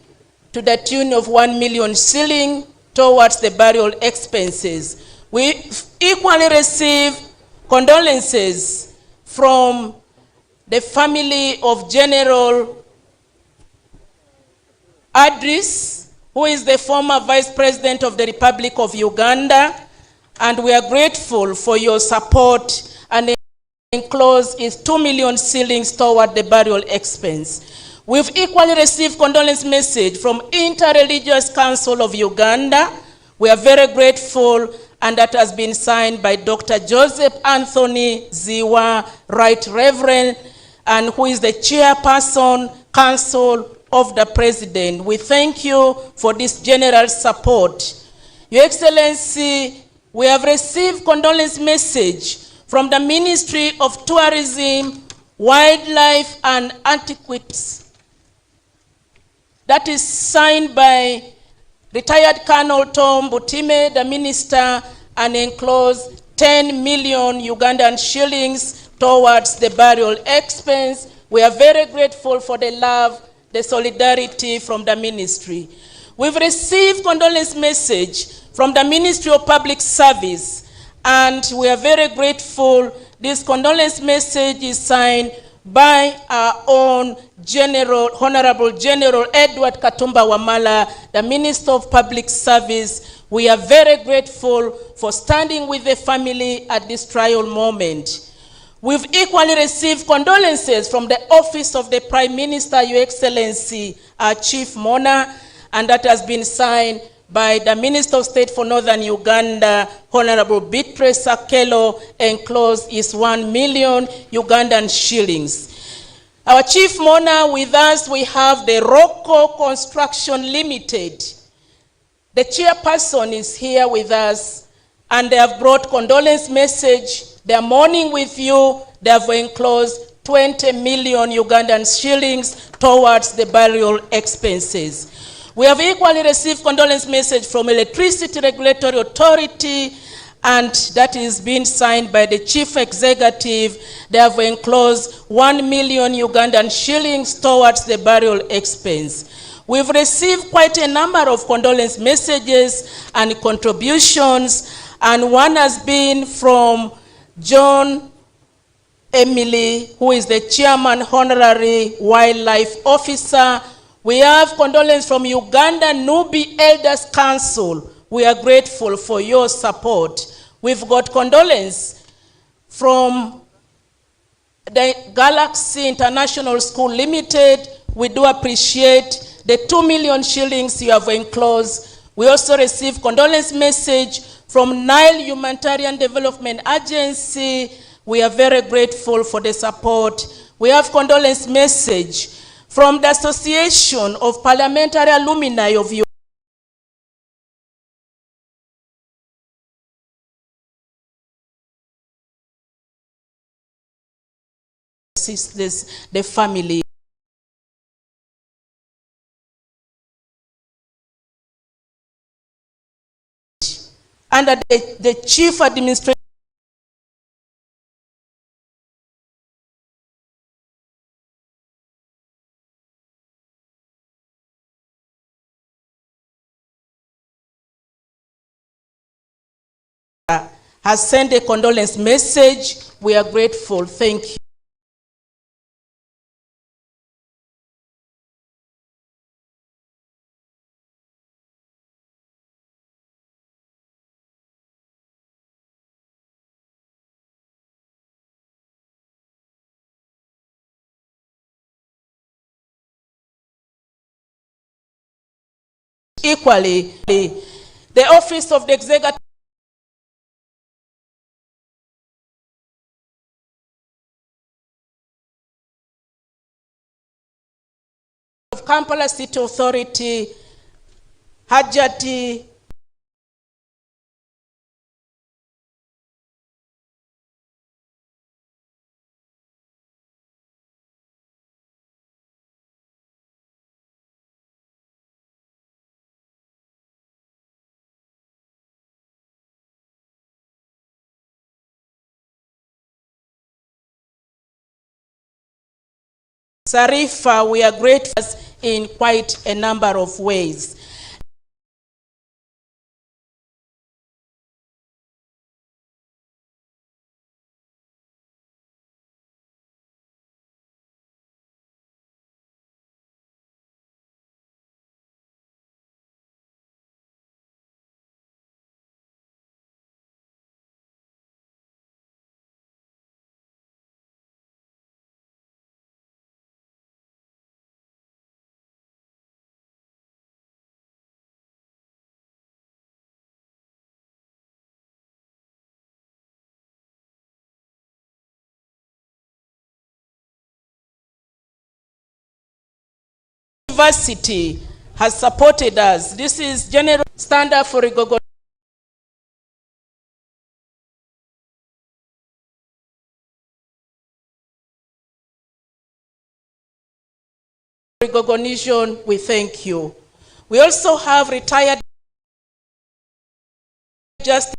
to the tune of 1 million shilling towards the burial expenses. We equally receive condolences from the family of General Adris, who is the former Vice President of the Republic of Uganda, and we are grateful for your support, and enclosed is 2 million shillings toward the burial expense. We've equally received condolence message from Interreligious Council of Uganda. We are very grateful, and that has been signed by Dr. Joseph Anthony Ziwa, Right Reverend, and who is the chairperson, Council of the President. We thank you for this general support. Your Excellency, we have received condolence message from the Ministry of Tourism, Wildlife and Antiquities. That is signed by retired Colonel Tom Butime, the Minister, and enclosed 10 million Ugandan shillings towards the burial expense. We are very grateful for the love, the solidarity from the ministry. We've received condolence message from the Ministry of Public Service, and we are very grateful. This condolence message is signed by our own Honorable General Edward Katumba Wamala, the Minister of Public Service. We are very grateful for standing with the family at this trial moment. We've equally received condolences from the Office of the Prime Minister, Your Excellency, our Chief Mourner, and that has been signed by the Minister of State for Northern Uganda, Honorable Beatrice Sakelo, enclosed is 1 million Ugandan shillings. Our Chief Mourner, with us we have the Rocco Construction Limited. The chairperson is here with us, and they have brought condolence message. They are mourning with you. They have enclosed 20 million Ugandan shillings towards the burial expenses. We have equally received condolence message from Electricity Regulatory Authority, and that is being signed by the Chief Executive. They have enclosed 1 million Ugandan shillings towards the burial expense. We've received quite a number of condolence messages and contributions, and one has been from John Emily, who is the Chairman Honorary Wildlife Officer. We have condolence from Uganda Nubi Elders Council. We are grateful for your support. We've got condolence from the Galaxy International School Limited. We do appreciate the 2 million shillings you have enclosed. We also received condolence message from Nile Humanitarian Development Agency. We are very grateful for the support. We have condolence message from the Association of Parliamentary Alumni of Uganda. The family. Under the Chief Administrator has sent a condolence message. We are grateful. Thank you. Equally, the Office of the Executive of Kampala City Authority, Hajati Sarifa, we are grateful in quite a number of ways. University has supported us. This is general standard for recognition. We thank you. We also have retired Justice,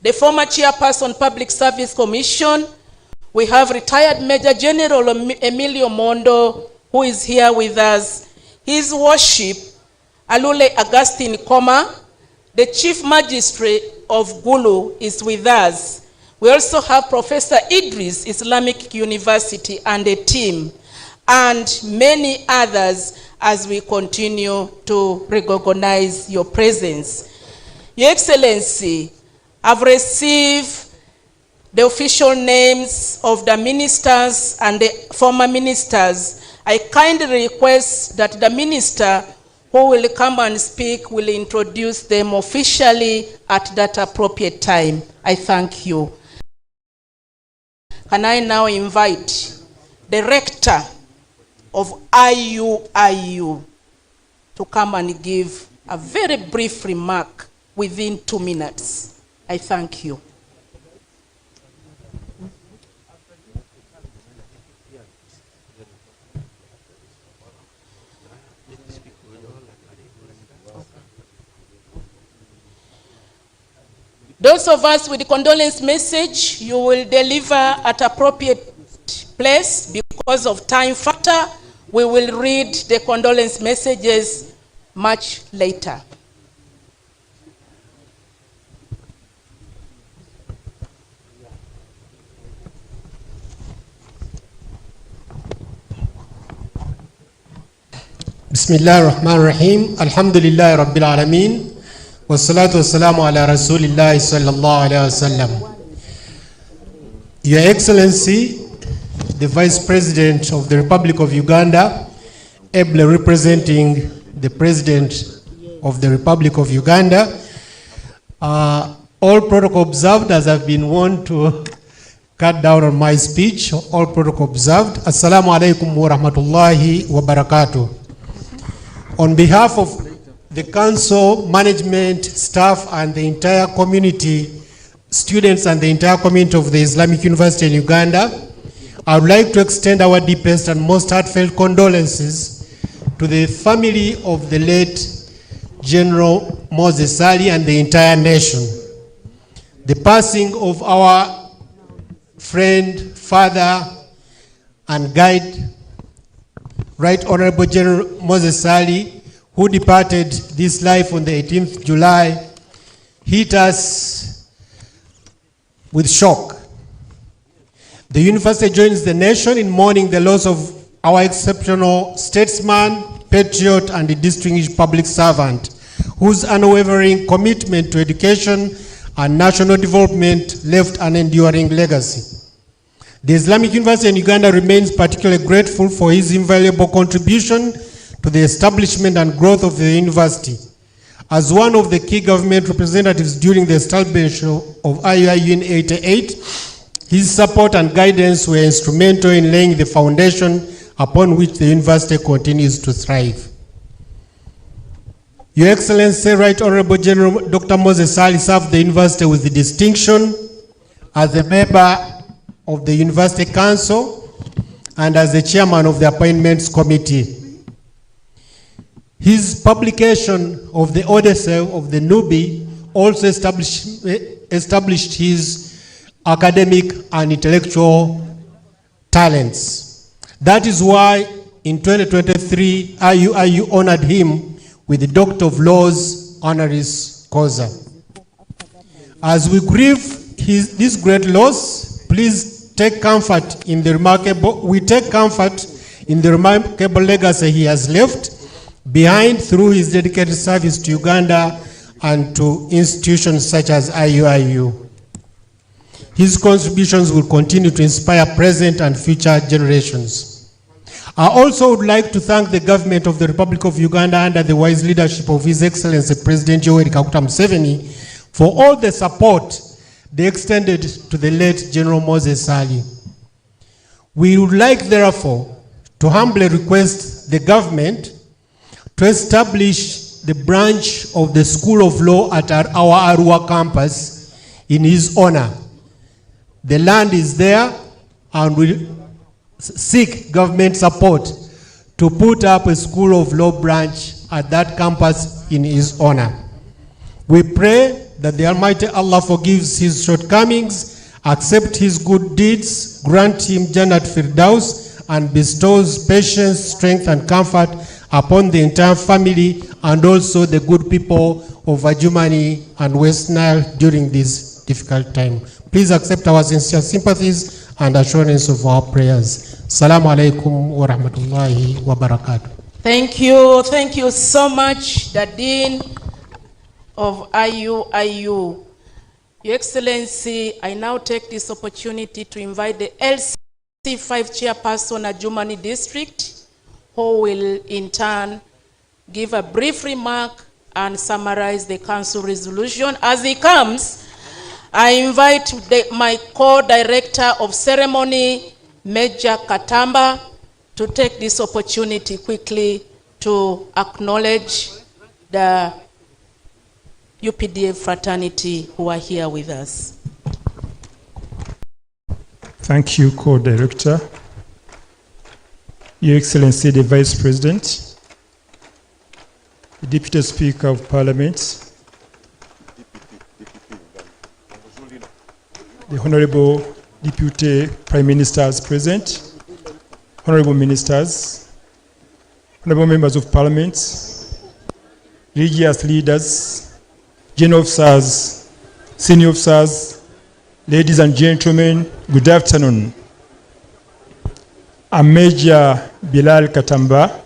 the former chairperson Public Service Commission. We have retired Major General Emilio Mondo, who is here with us. His Worship, Alule Augustine Koma, the Chief Magistrate of Gulu, is with us. We also have Professor Idris, Islamic University, and a team, and many others as we continue to recognize your presence. Your Excellency, I've received the official names of the ministers and the former ministers. I kindly request that the minister who will come and speak will introduce them officially at that appropriate time. I thank you. Can I now invite the rector of IUIU to come and give a very brief remark within 2 minutes. I thank you. Those of us with the condolence message, you will deliver at appropriate place. Because of time factor, we will read the condolence messages much later. Bismillah ar-Rahman ar-Rahim. Alhamdulillah Rabbil Alameen. Wassalatu wassalamu ala Rasulillah sallallahu alayhi wasallam. Your Excellency, the Vice President of the Republic of Uganda, ably representing the President of the Republic of Uganda, all protocol observed, as I've been warned to cut down on my speech. All protocol observed. Assalamu alaikum wa rahmatullahi wa barakatuh. On behalf of the council, management, staff, and the entire community, students and the entire community of the Islamic University in Uganda, I would like to extend our deepest and most heartfelt condolences to the family of the late General Moses Ali and the entire nation. The passing of our friend, father, and guide, Right Honorable General Moses Ali, who departed this life on the 18th July, hit us with shock. The university joins the nation in mourning the loss of our exceptional statesman, patriot, and distinguished public servant, whose unwavering commitment to education and national development left an enduring legacy. The Islamic University in Uganda remains particularly grateful for his invaluable contribution to the establishment and growth of the university. As one of the key government representatives during the establishment of IUIU in 1988, his support and guidance were instrumental in laying the foundation upon which the university continues to thrive. Your Excellency, Right Honorable General Dr. Moses Ali served the university with the distinction as a member of the University Council and as the chairman of the Appointments Committee. His publication of the Odyssey of the Nubi also established his academic and intellectual talents. That is why in 2023, IUIU honored him with the Doctor of Laws honoris causa. As we grieve this great loss, please take comfort in the remarkable legacy he has left behind through his dedicated service to Uganda and to institutions such as IUIU. His contributions will continue to inspire present and future generations. I also would like to thank the government of the Republic of Uganda under the wise leadership of His Excellency President Yoweri Kaguta Museveni for all the support they extended to the late General Moses Ali. We would like, therefore, to humbly request the government to establish the branch of the School of Law at our Arua campus in his honor. The land is there, and we seek government support to put up a School of Law branch at that campus in his honor. We pray that the Almighty Allah forgives his shortcomings, accept his good deeds, grant him Jannat Firdaus, and bestows patience, strength, and comfort upon the entire family and also the good people of Adjumani and West Nile during this difficult time. Please accept our sincere sympathies and assurance of our prayers. Assalamu alaikum wa rahmatullahi wa barakatuh. Thank you so much, the Dean of IUIU. Your Excellency, I now take this opportunity to invite the LC5 chairperson at Adjumani District, who will in turn give a brief remark and summarize the council resolution. As he comes, I invite my co-director of ceremony, Major Katamba, to take this opportunity quickly to acknowledge the UPDF fraternity who are here with us. Thank you, Co-Director. Your Excellency, the Vice President, the Deputy Speaker of Parliament, the Honorable Deputy Prime Ministers present, Honorable Ministers, Honorable Members of Parliament, religious leaders, general officers, senior officers, ladies and gentlemen, good afternoon. I'm Major Bilal Katamba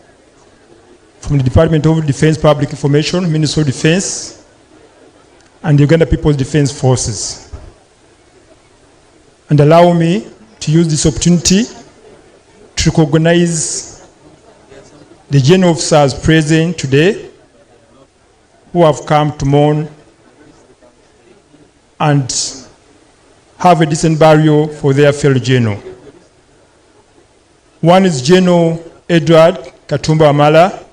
from the Department of Defense Public Information, Ministry of Defense, and the Uganda People's Defense Forces. And allow me to use this opportunity to recognize the general officers present today who have come to mourn and have a decent burial for their fellow general. One is General Edward Katumba Amala.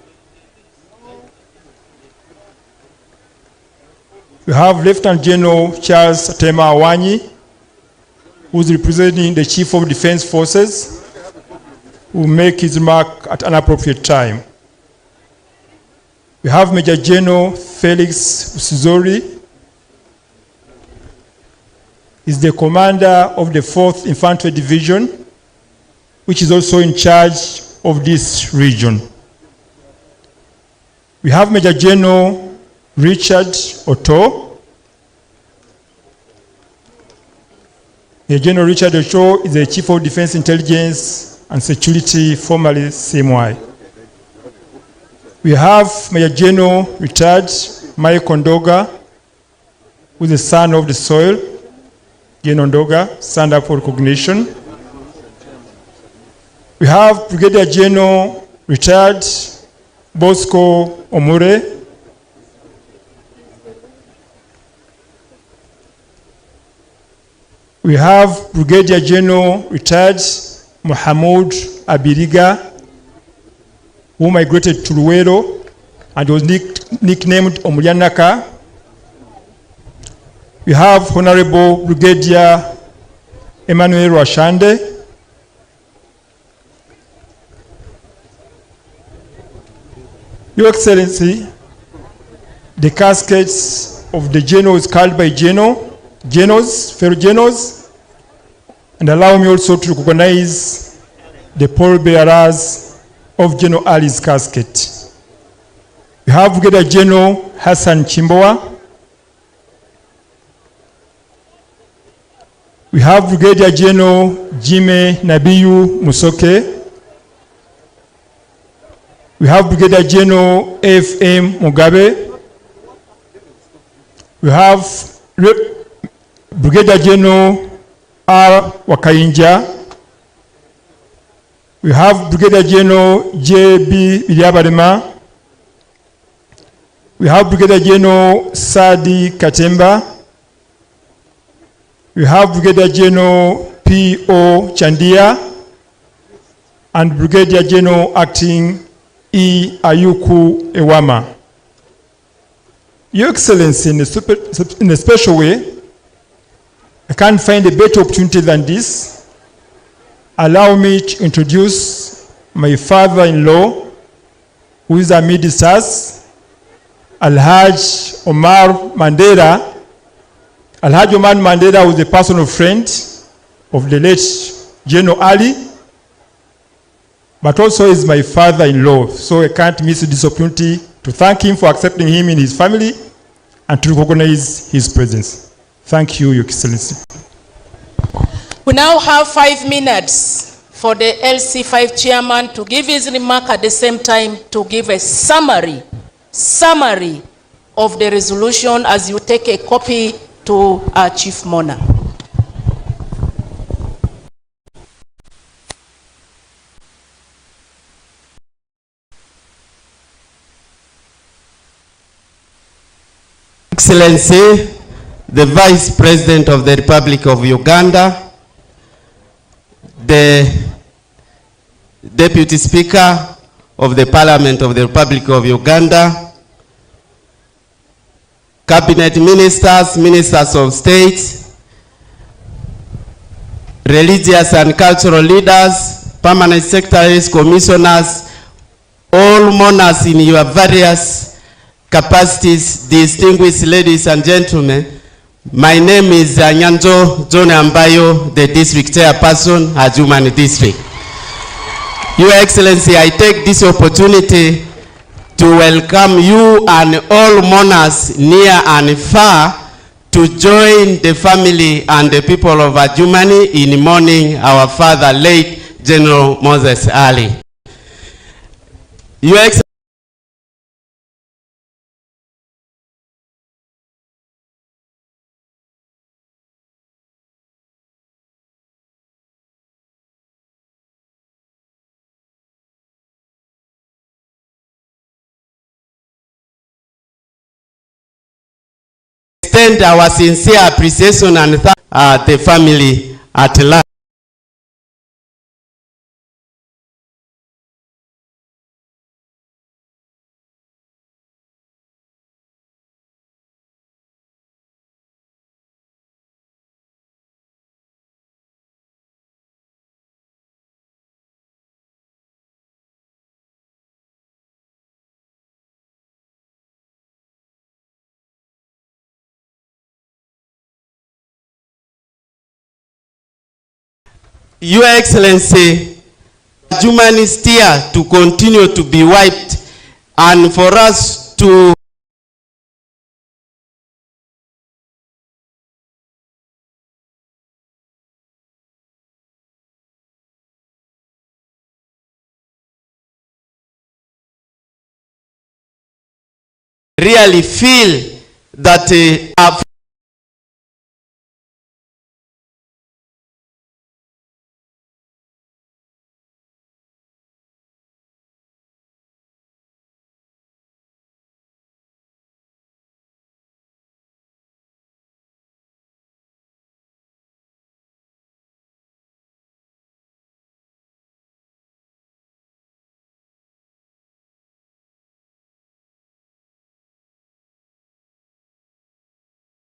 We have Lieutenant General Charles Atema Awanyi, who is representing the Chief of Defense Forces, who will make his remark at an appropriate time. We have Major General Felix Usizori, is the commander of the 4th Infantry Division, which is also in charge of this region. We have Major General Richard Otto, Major General Richard Ocho is the Chief of Defense Intelligence and Security, formerly CMY. We have Major General retired Mike Ondoga, who is the son of the soil. General Ondoga, stand up for recognition. We have Brigadier General retired Bosco Omure. We have Brigadier General retired Mohamed Abiriga, who migrated to Luwero and was nicknamed Omulyanaka. We have Honorable Brigadier Emmanuel Rwashande. Your Excellency, the caskets of the generals called by fellow generals, and allow me also to recognize the pallbearers of General Ali's casket. We have Brigadier General Hassan Chimboa. We have Brigadier General Jime Nabiyu Musoke. We have Brigadier General F.M. Mugabe. We have Brigadier General R. Wakainja. We have Brigadier General J.B. Bilyabarema. We have Brigadier General Sadi Katemba. We have Brigadier General P.O. Chandia and Brigadier General Acting E. Ayuku Ewama. Your Excellency, in a special way, I can't find a better opportunity than this. Allow me to introduce my father-in-law, who is amidst us, Alhaj Omar Mandela. Alhaji Omar Mandela was a personal friend of the late General Ali, but also is my father-in-law, so I can't miss this opportunity to thank him for accepting him in his family and to recognize his presence. Thank you, Your Excellency. We now have 5 minutes for the LC5 chairman to give his remark, at the same time to give a summary of the resolution as you take a copy to our Chief Mona. Excellency, the Vice President of the Republic of Uganda, the Deputy Speaker of the Parliament of the Republic of Uganda, Cabinet Ministers, Ministers of State, religious and cultural leaders, permanent secretaries, commissioners, all mourners in your various capacities, distinguished ladies and gentlemen. My name is Nyanzo John Ambayo, the District Chairperson, Adjumani District. Your Excellency, I take this opportunity to welcome you and all mourners near and far to join the family and the people of Adjumani in mourning our father, late General Moses Ali. Your Excellency, extend our sincere appreciation and thank the family at large. Your Excellency, Adjumani is here to continue to be wiped, and for us to really feel that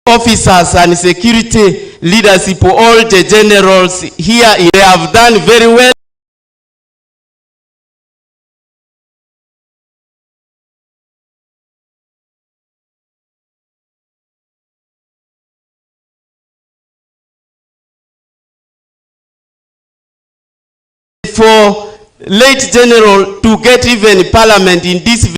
officers and security leadership, all the generals here, they have done very well. For late general to get even parliament in this,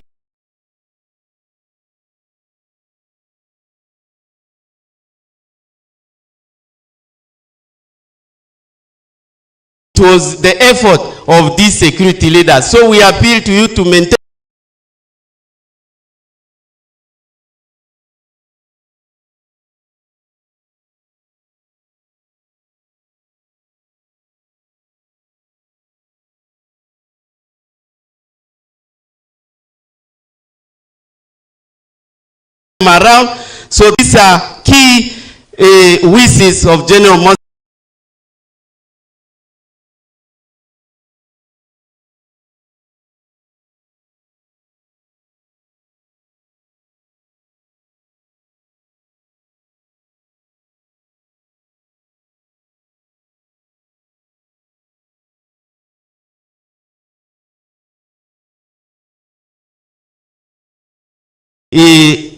it was the effort of these security leaders. So we appeal to you to maintain around. So these are key wishes of General Moses.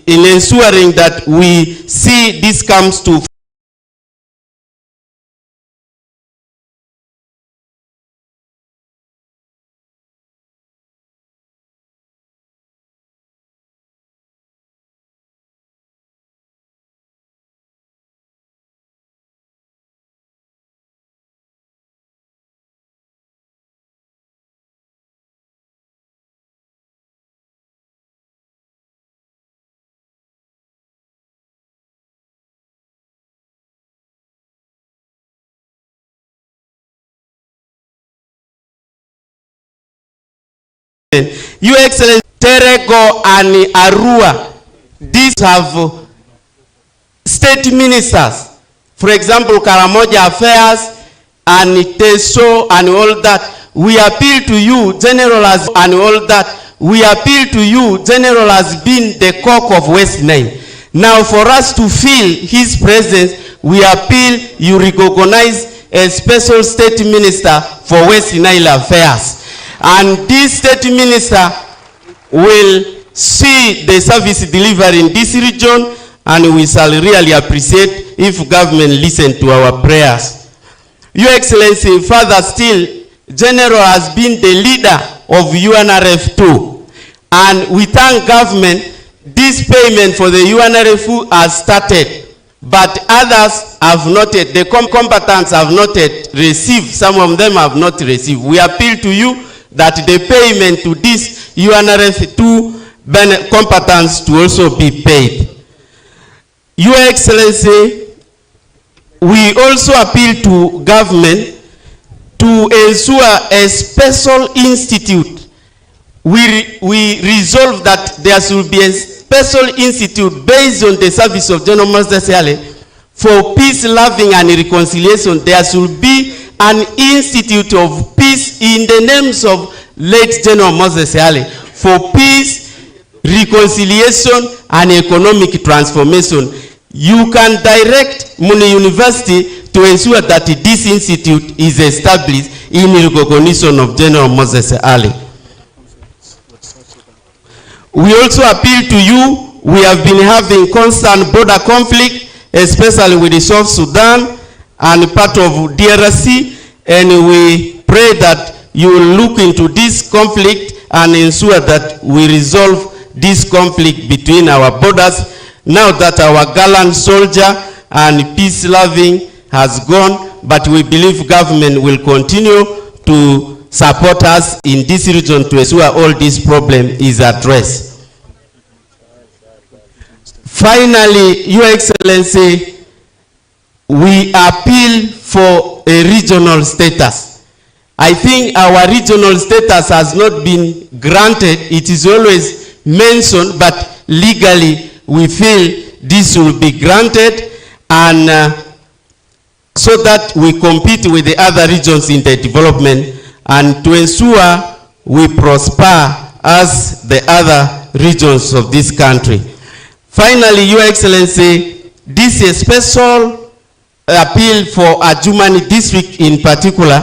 In ensuring that we see this comes to Your Excellency, Terego and Arua, these have state ministers. For example, Karamoja Affairs and Teso and all that. We appeal to you, General, as and all that. We appeal to you, General, as being the cock of West Nile. Now, for us to feel his presence, we appeal you recognize a special state minister for West Nile affairs. And this state minister will see the service delivery in this region, and we shall really appreciate if government listen to our prayers. Your Excellency, further still, General has been the leader of UNRF2, and we thank government. This payment for the UNRF has started, but others have not yet. The combatants have not yet received. Some of them have not received. We appeal to you that the payment to this UNRF2 combatants to also be paid. Your Excellency, we also appeal to government to ensure a special institute. We resolve that there should be a special institute based on the service of General Moses Yale for peace, loving and reconciliation. There should be an institute of peace in the names of late General Moses Yale for peace, reconciliation and economic transformation. You can direct Muni University to ensure that this institute is established in recognition of General Moses Yale. We also appeal to you. We have been having constant border conflict, especially with the South Sudan and part of DRC, and we pray that you will look into this conflict and ensure that we resolve this conflict between our borders now that our gallant soldier and peace-loving has gone, but we believe government will continue to support us in this region to ensure all this problem is addressed. Finally, Your Excellency, we appeal for a regional status. I think our regional status has not been granted. It is always mentioned, but legally we feel this will be granted, and so that we compete with the other regions in the development and to ensure we prosper as the other regions of this country. Finally, Your Excellency, this is a special appeal for Adjumani district in particular.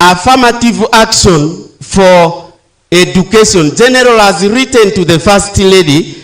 Affirmative action for education. General has written to the First Lady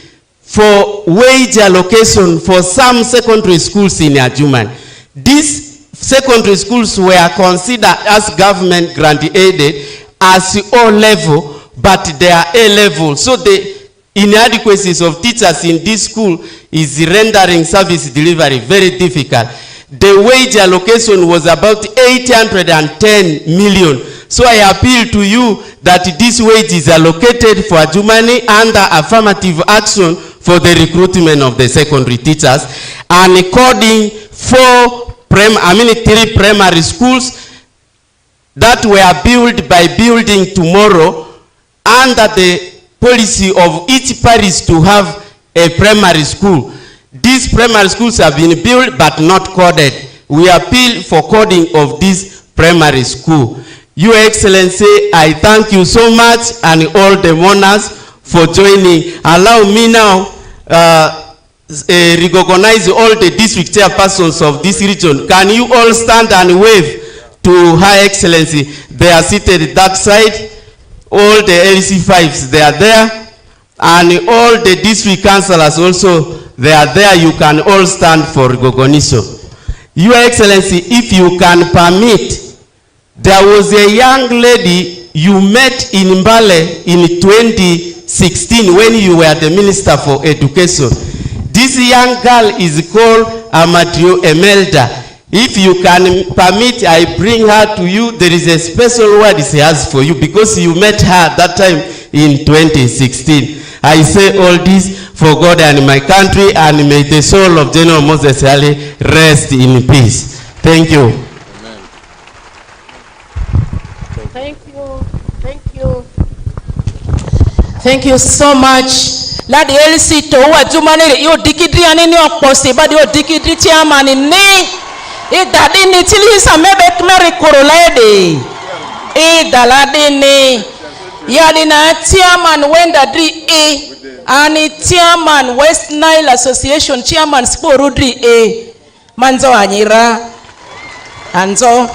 for wage allocation for some secondary schools in Adjumani. These secondary schools were considered as government grant aided as O level, but they are A level. So the inadequacies of teachers in this school is rendering service delivery very difficult. The wage allocation was about 810 million. So I appeal to you that this wage is allocated for Adjumani under affirmative action for the recruitment of the secondary teachers, and according 3 primary schools that were built by building tomorrow under the policy of each parish to have a primary school. These primary schools have been built but not coded. We appeal for coding of this primary school. Your Excellency, I thank you so much and all the monarchs for joining. Allow me now recognize all the district chairpersons of this region. Can you all stand and wave to Her Excellency? They are seated that side. All the LC5s, they are there. And all the district councillors also, they are there. You can all stand for recognition. Your Excellency, if you can permit, there was a young lady you met in Mbale in 2016 when you were the Minister for Education. This young girl is called Amadrio Emelda. If you can permit, I bring her to you. There is a special word she has for you because you met her that time in 2016. I say all this for God and my country, and may the soul of General Moses Ali rest in peace. Thank you. Amen. Thank you. Thank you. Thank you so much. Ladi LC to Adjumani yo dikidri anini oposi badi yo dikidri chairman ni idadi ni tilisa mebe kmeri korolede idaladi ni yadi na chairman wenda dri ani chairman West Nile Association chairman sporudri manzo anyira anzo.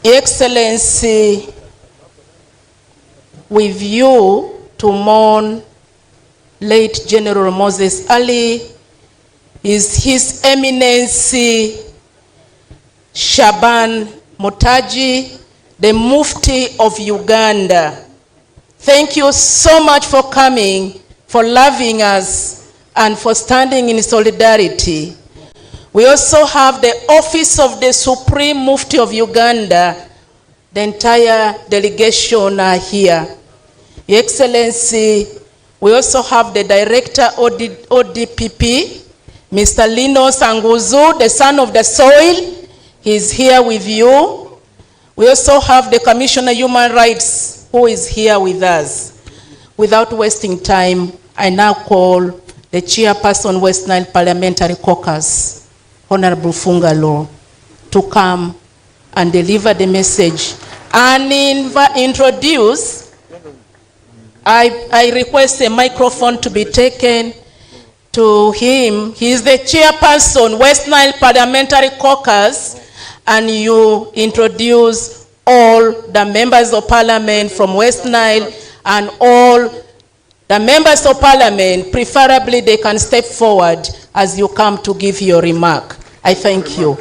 Excellency, with you to mourn late General Moses Ali is His Eminency Shaban Mutaji, the Mufti of Uganda. Thank you so much for coming, for loving us, and for standing in solidarity. We also have the Office of the Supreme Mufti of Uganda. The entire delegation are here. Your Excellency, we also have the Director ODPP, Mr. Lino Sanguzu, the son of the soil. He's here with you. We also have the Commissioner of Human Rights, who is here with us. Without wasting time, I now call the Chairperson, West Nile Parliamentary Caucus, Honorable Fungalo, to come and deliver the message and introduce. I request a microphone to be taken to him. He is the Chairperson, West Nile Parliamentary Caucus, and you introduce all the members of Parliament from West Nile and all the members of Parliament. Preferably they can step forward as you come to give your remark. I thank you.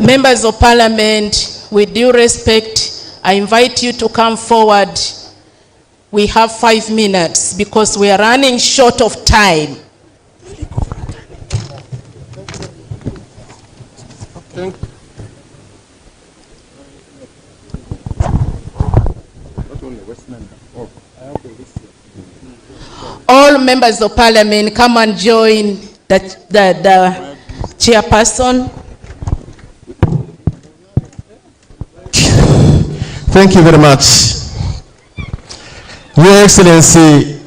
Members of Parliament, with due respect, I invite you to come forward. We have 5 minutes because we are running short of time. All members of Parliament, come and join the chairperson. Thank you very much. Your Excellency,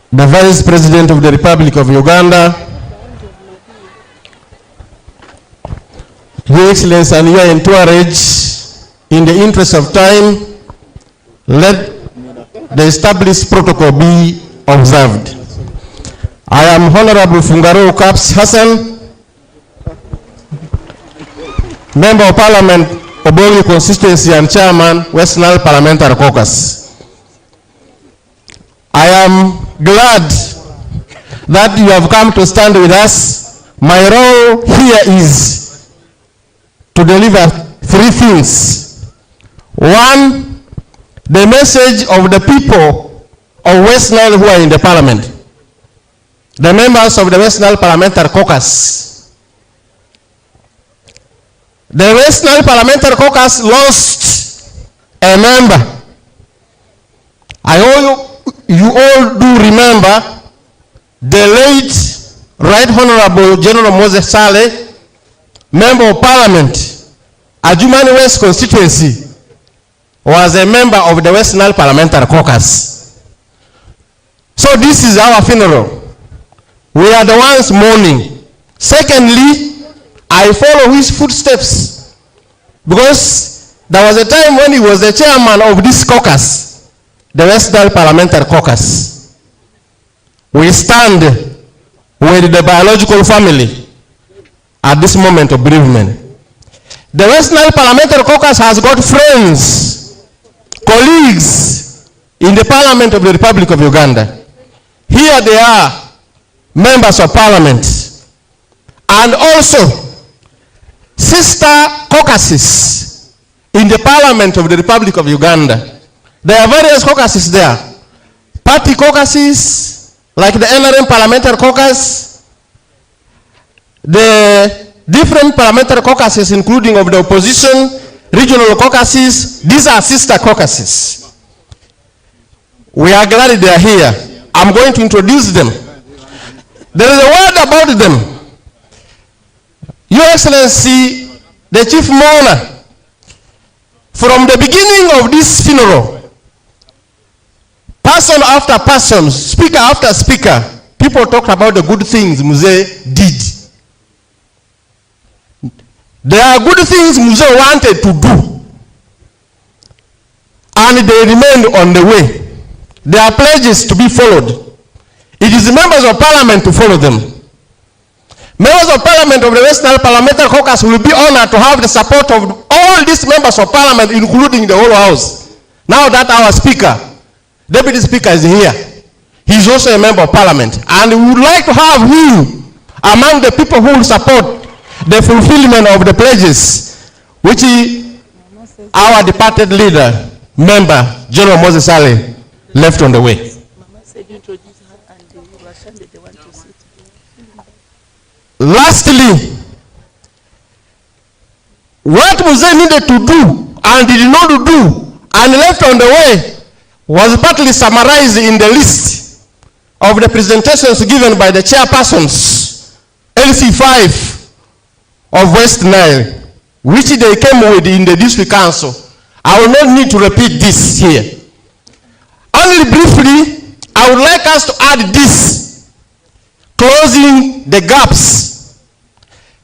the Vice President of the Republic of Uganda, Your Excellency and your entourage, in the interest of time, let the established protocol be observed. I am Honorable Fungaro Kaps Hassan, Member of Parliament, Obogi Constituency and Chairman, West Nile Parliamentary Caucus. I am glad that you have come to stand with us. My role here is to deliver 3 things. 1, the message of the people of West Nile who are in the Parliament, the members of the West Nile Parliamentary Caucus. The West Nile Parliamentary Caucus lost a member. You all do remember the late Right Honorable General Moses Saleh, Member of Parliament, Adjumani West constituency, was a member of the West Nile Parliamentary Caucus. So this is our funeral. We are the ones mourning. Secondly, I follow his footsteps because there was a time when he was the chairman of this caucus, the West Nile Parliamentary Caucus. We stand with the biological family at this moment of bereavement. The West Nile Parliamentary Caucus has got friends, colleagues in the Parliament of the Republic of Uganda. Here they are, members of Parliament, and also sister caucuses in the Parliament of the Republic of Uganda. There are various caucuses there. Party caucuses, like the NRM Parliamentary Caucus, the different parliamentary caucuses, including of the opposition, regional caucuses. These are sister caucuses. We are glad they are here. I'm going to introduce them. There is a word about them. Your Excellency, the Chief Mourner, from the beginning of this funeral, person after person, speaker after speaker, people talked about the good things Mzee did. There are good things Mzee wanted to do, and they remained on the way. There are pledges to be followed. It is the members of Parliament to follow them. Members of Parliament of the West Nile Parliamentary Caucus will be honored to have the support of all these members of Parliament, including the whole House. Now that our Speaker, Deputy Speaker, is here, he is also a member of Parliament, and we would like to have him among the people who will support the fulfillment of the pledges which our departed leader, Member General Moses Saleh, left on the way. Lastly, what Mzee needed to do and did not do and left on the way was partly summarized in the list of the presentations given by the chairpersons, LC5 of West Nile, which they came with in the district council. I will not need to repeat this here. Only briefly, I would like us to add this: closing the gaps,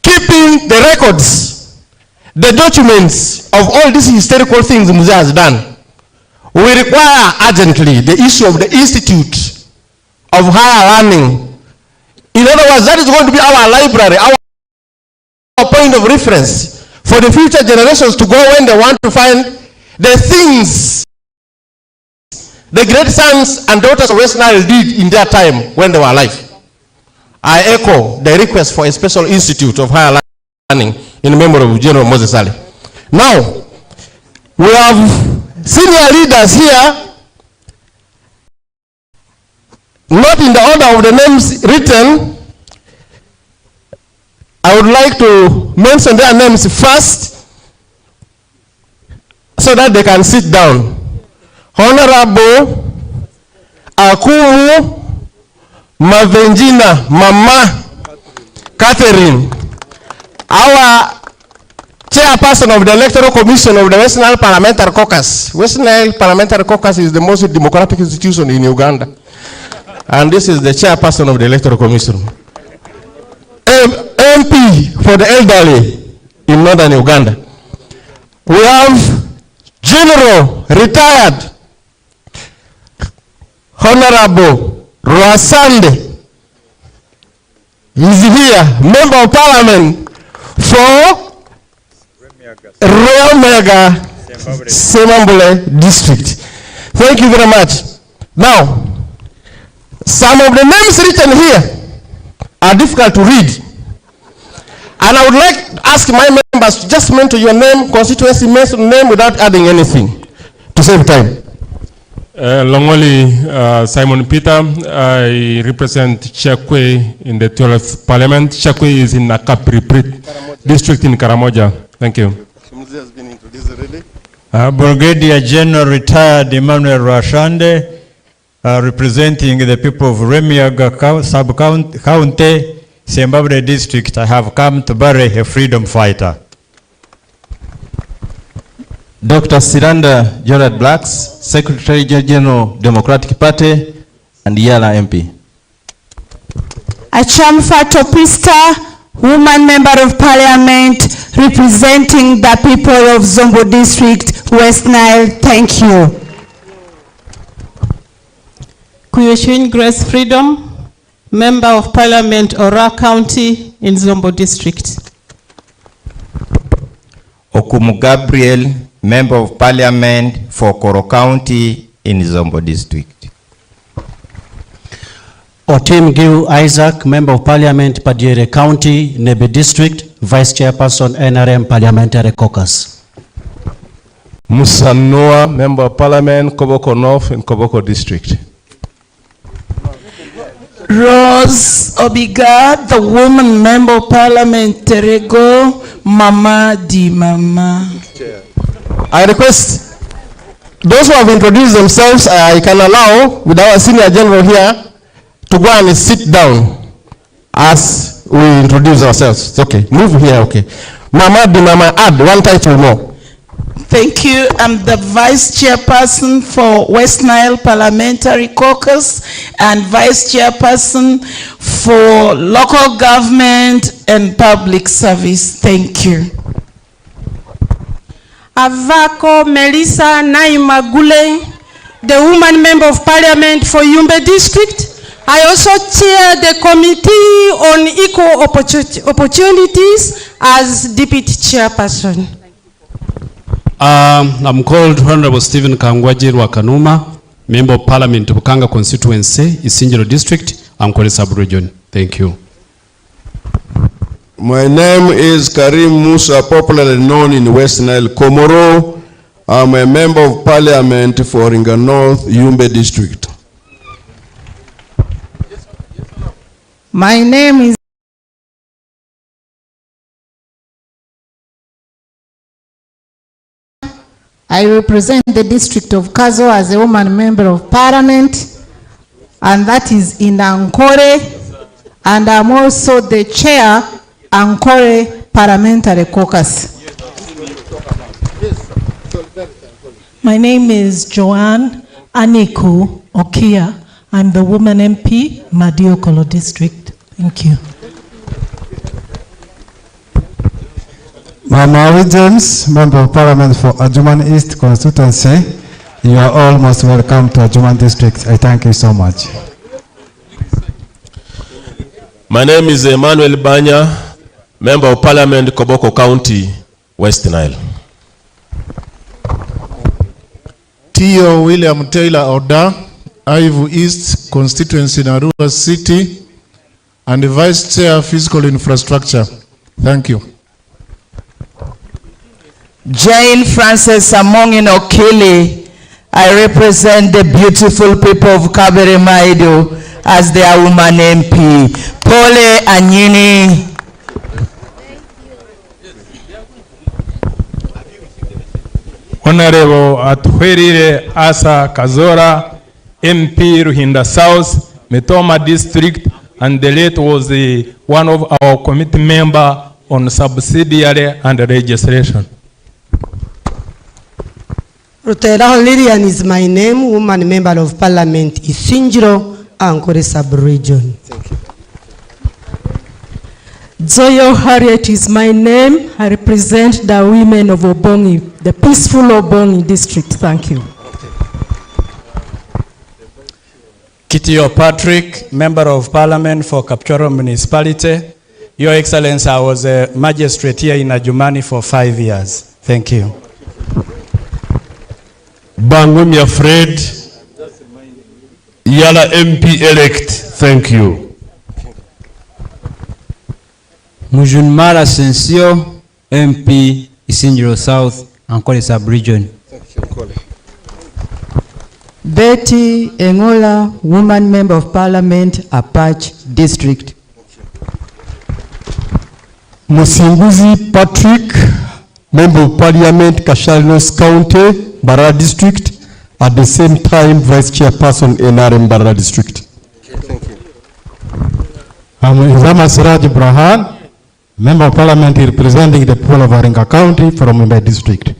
keeping the records, the documents of all these historical things Mzee has done. We require urgently the issue of the Institute of Higher Learning. In other words, that is going to be our library, our point of reference for the future generations to go when they want to find the things the great sons and daughters of West Nile did in their time when they were alive. I echo the request for a special Institute of Higher Learning. in memory of General Moses Ali. Now, we have senior leaders here, not in the order of the names written. I would like to mention their names first so that they can sit down. Honorable Akumu Mavenjina Mama Catherine, our chairperson of the Electoral Commission of the West Nile Parliamentary Caucus. West Nile Parliamentary Caucus is the most democratic institution in Uganda. And this is the chairperson of the Electoral Commission. MP for the elderly in northern Uganda. We have General Retired Honorable Rwasande. He's here, Member of Parliament for Royal Mega Semambule District. Thank you very much. Now, some of the names written here are difficult to read. And I would like to ask my members to just mention your name, constituency, mention name without adding anything to save time. Longoli Simon Peter, I represent Chakwe in the 12th Parliament. Chakwe is in Nakapri district in Karamoja. Thank you. Brigadier General Retired Emmanuel Rwashande, representing the people of Remiaga Sub-County, Zimbabwe District. I have come to bury a freedom fighter. Dr. Siranda Gerard Blacks, Secretary General Democratic Party and Yala MP. Achamfa Topista, Woman Member of Parliament, representing the people of Zombo District, West Nile. Thank you. Kuyoshin Grace Freedom, Member of Parliament, Ora County in Zombo District. Okukungubagira Gabriel, Member of Parliament for Koro County in Zombo District. Otim Giu Isaac, Member of Parliament, Padiere County, Nebe District, Vice Chairperson, NRM Parliamentary Caucus. Musa Noah, Member of Parliament, Koboko North in Koboko District. Rose Obiga, the Woman Member of Parliament, Terego, Mama Di Mama. I request those who have introduced themselves, I can allow with our senior general here to go and sit down as we introduce ourselves. It's okay. Move here, okay. Mama Di Mama, add one title more. Thank you. I'm the Vice Chairperson for West Nile Parliamentary Caucus and Vice Chairperson for Local Government and Public Service. Thank you. Avako Melissa Naimagule, the Woman Member of Parliament for Yumbe District. I also chair the Committee on Equal Opportunities as Deputy Chairperson. I'm called Honorable Stephen Kangwajiri Wakanuma, Member of Parliament of Bukanga Constituency, Isinjiro District, Ankole Sub-Region. Thank you. My name is Karim Musa, popularly known in West Nile, Komoro. I'm a Member of Parliament for Ringa North, Yumbe District. My name is I represent the district of Kazo as a woman member of parliament, and that is in Ankole, and I'm also the chair Ankole Parliamentary Caucus. My name is Joanne Aniku Okia. I'm the woman MP, Madiokolo District. Thank you. Mama James, Member of Parliament for Adjuman East Constituency. You are all most welcome to Adjuman District. I thank you so much. My name is Emmanuel Banya, Member of Parliament, Koboko County, West Nile. Tio William Taylor Oda, Ivu East Constituency, Narua City, and the Vice Chair Physical Infrastructure. Thank you. Jane Frances Amongin Okili, I represent the beautiful people of Kabere Maido as their woman MP. Pole Anyini. Honorable Atuherire Asa Kazora, MP Ruhinda South, Metoma District, and the late was one of our committee member on subsidiary and registration. Ruteraho Lilian is my name, woman member of parliament, Isinjiro, Ankole sub-region. Thank you. Zoyo Harriet is my name. I represent the women of Obongi, the peaceful Obongi district. Thank you. Kitio Patrick, Member of Parliament for Kapchoro Municipality. Your Excellency, I was a magistrate here in Adjumani for 5 years. Thank you. Bangwemi Fred, Yala MP elect. Thank you. Mujunmara Sensio, MP Isinjiro South, Ankole sub-region. Betty Engola, woman member of parliament, Apache district. Musinguzi Patrick, member of parliament, Kashalos County, Barra district, at the same time vice chairperson NRM Barra district. Thank you. I'm Izama Siraj Brahan, member of parliament representing the people of Aringa County from my district.